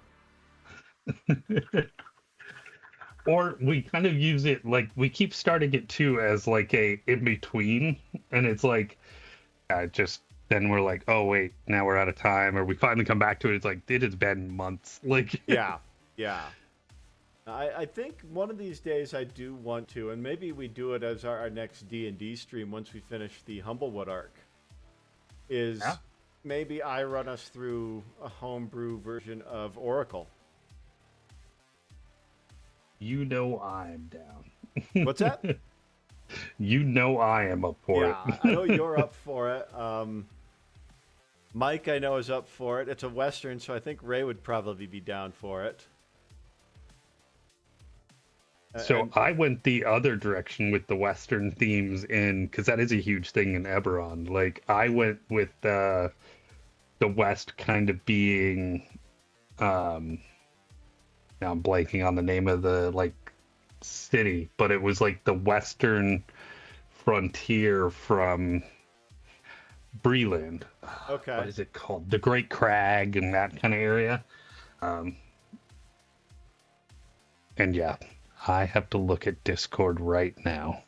A: Or we kind of use it, like, we keep starting it too as like a in between, and it's like, then we're like, oh wait, now we're out of time, or we finally come back to it. It's like, it has been months. Like,
B: yeah. I think one of these days I do want to, and maybe we do it as our next D&D stream once we finish the Humblewood arc, is maybe I run us through a homebrew version of Oracle.
A: I'm down.
B: What's that?
A: You know I am up for
B: Yeah, I know you're up for it. Mike, I know, is up for it. It's a Western, so I think Ray would probably be down for it.
A: So
B: And
A: I went the other direction with the Western themes in, because that is a huge thing in Eberron. Like I went with the West kind of being, um, now I'm blanking on the name of the like city, but it was like the Western frontier from Breland. What
B: okay.
A: is it called? The Great Crag and that kind of area. Um, and yeah, I have to look at Discord right now.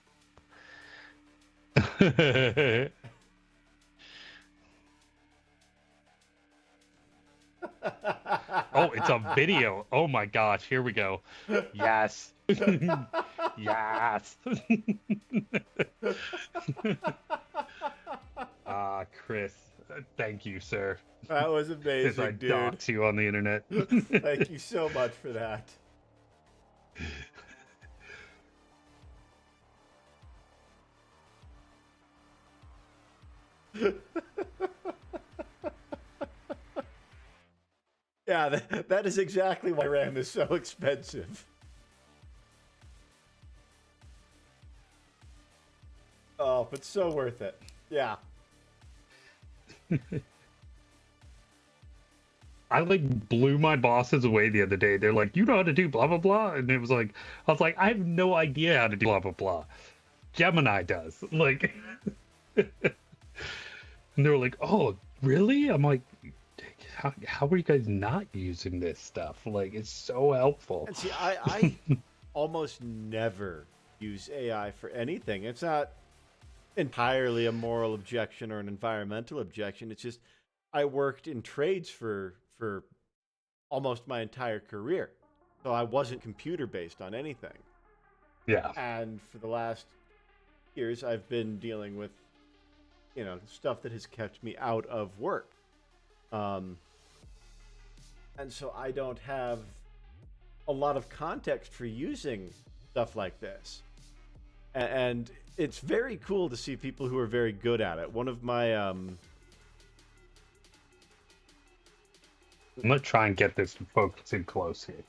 A: Oh, it's a video. Oh my gosh, here we go. Yes. Yes. Chris, thank you, sir.
B: That was
A: As I
B: amazing, dude.
A: dox you on the internet.
B: Thank you so much for that. Yeah, that is exactly why RAM is so expensive. Oh, but so worth it. Yeah.
A: I like blew my bosses away the other day. They're like, "You know how to do blah blah blah," and it was like, I was like, "I have no idea how to do blah blah blah." Gemini does. Like, and they were like, "Oh, really?" I'm like, how are you guys not using this stuff? Like, it's so helpful.
B: And see, I almost never use AI for anything. It's not entirely a moral objection or an environmental objection. It's just I worked in trades for almost my entire career. So I wasn't computer based on anything.
A: Yeah.
B: And for the last years I've been dealing with, stuff that has kept me out of work. Um and so I don't have a lot of context for using stuff like this. And it's very cool to see people who are very good at it. One of my
A: I'm gonna try and get this focusing close here.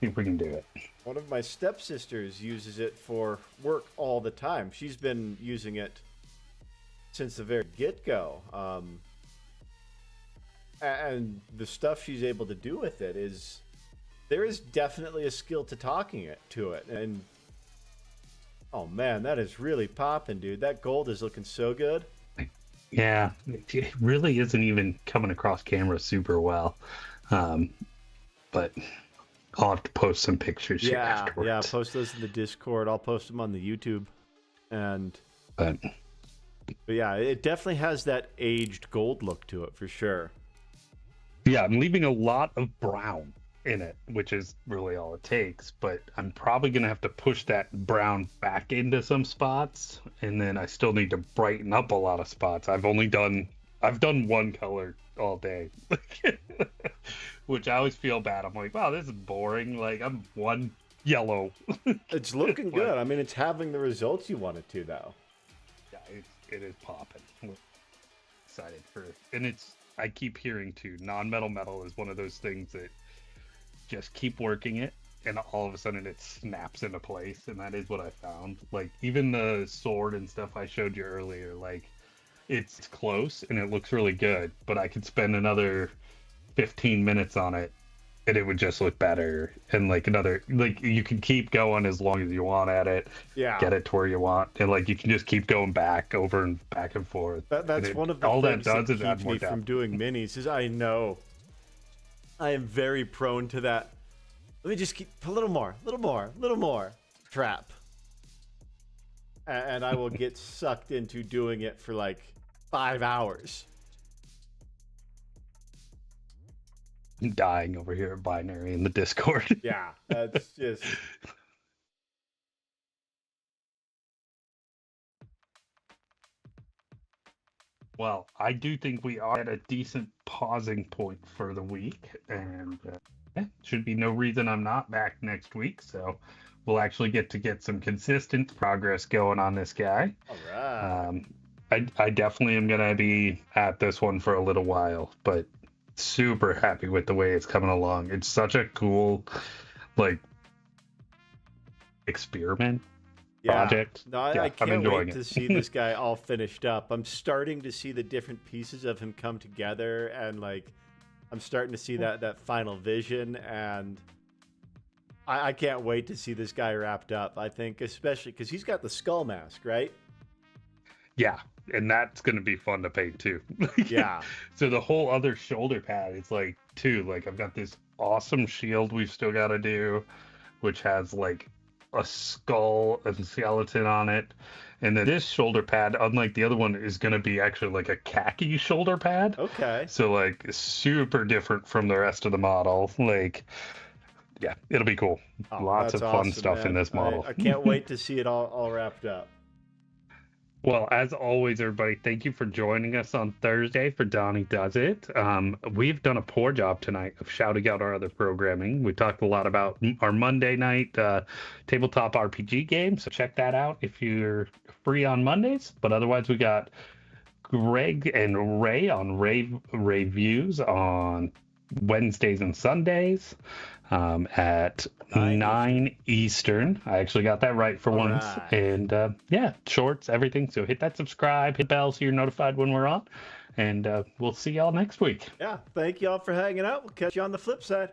A: See if we can do it.
B: one of my stepsisters uses it for work all the time. She's been using it since the very get-go. And the stuff she's able to do with it is there is definitely a skill to talking it to it. And oh man, that is really popping, dude. That gold is looking so good.
A: Yeah, it really isn't even coming across camera super well. But I'll have to post some pictures here afterwards.
B: Yeah, post those in the Discord. I'll post them on the YouTube.
A: But
B: yeah, it definitely has that aged gold look to it for sure.
A: yeah, I'm leaving a lot of brown in it, which is really all it takes. But I'm probably gonna have to push that brown back into some spots, and then I still need to brighten up a lot of spots. I've done one color all day, which I always feel bad. I'm like, wow, this is boring. Like I'm one yellow.
B: It's looking good. I mean, it's having the results you want it to, though.
A: Yeah, it is popping. I'm excited for it. And I keep hearing too, non-metal metal is one of those things that just keep working it and all of a sudden it snaps into place, and that is what I found. Like even the sword and stuff I showed you earlier, like it's close and it looks really good, but I could spend another 15 minutes on it and it would just look better. And like you can keep going as long as you want at it.
B: Yeah.
A: Get it to where you want, and like you can just keep going back over and back and forth.
B: That's one of the
A: all
B: things
A: that does
B: that
A: is add
B: keeps
A: more
B: me from
A: depth.
B: doing minis. Is I know I am very prone to that. Let me just keep a little more trap, and I will get sucked into doing it for like 5 hours.
A: I'm dying over here at binary in the Discord.
B: Yeah, that's just.
A: Well, I do think we are at a decent pausing point for the week, and should be no reason I'm not back next week. So we'll actually get to get some consistent progress going on this guy.
B: All right.
A: I definitely am gonna be at this one for a little while, but super happy with the way it's coming along. It's such a cool, like, experiment project.
B: No,
A: Yeah,
B: I
A: I'm
B: can't
A: enjoying
B: wait to
A: it.
B: see this guy all finished up. I'm starting to see the different pieces of him come together, and like, I'm starting to see that final vision, and I can't wait to see this guy wrapped up. I think, especially because he's got the skull mask, right?
A: Yeah, and that's gonna be fun to paint too.
B: Yeah.
A: So the whole other shoulder pad is like too, like I've got this awesome shield we've still got to do, which has like a skull and skeleton on it. And then this shoulder pad, unlike the other one, is gonna be actually like a khaki shoulder pad.
B: Okay.
A: So like super different from the rest of the model. Like, yeah, it'll be cool.
B: Oh,
A: Lots
B: that's
A: of fun
B: awesome,
A: stuff in
B: man.
A: this model.
B: I can't wait to see it all wrapped up.
A: Well, as always, everybody, thank you for joining us on Thursday for Donnie Does It. We've done a poor job tonight of shouting out our other programming. We talked a lot about our Monday night tabletop RPG game, so check that out if you're free on Mondays. But otherwise, we got Greg and Ray on Ray Views on Wednesdays and Sundays at 9 Eastern. I actually got that right for once.
B: Right.
A: And yeah, shorts, everything. So hit that subscribe, hit bell so you're notified when we're on. And we'll see y'all next week.
B: Yeah. Thank y'all for hanging out. We'll catch you on the flip side.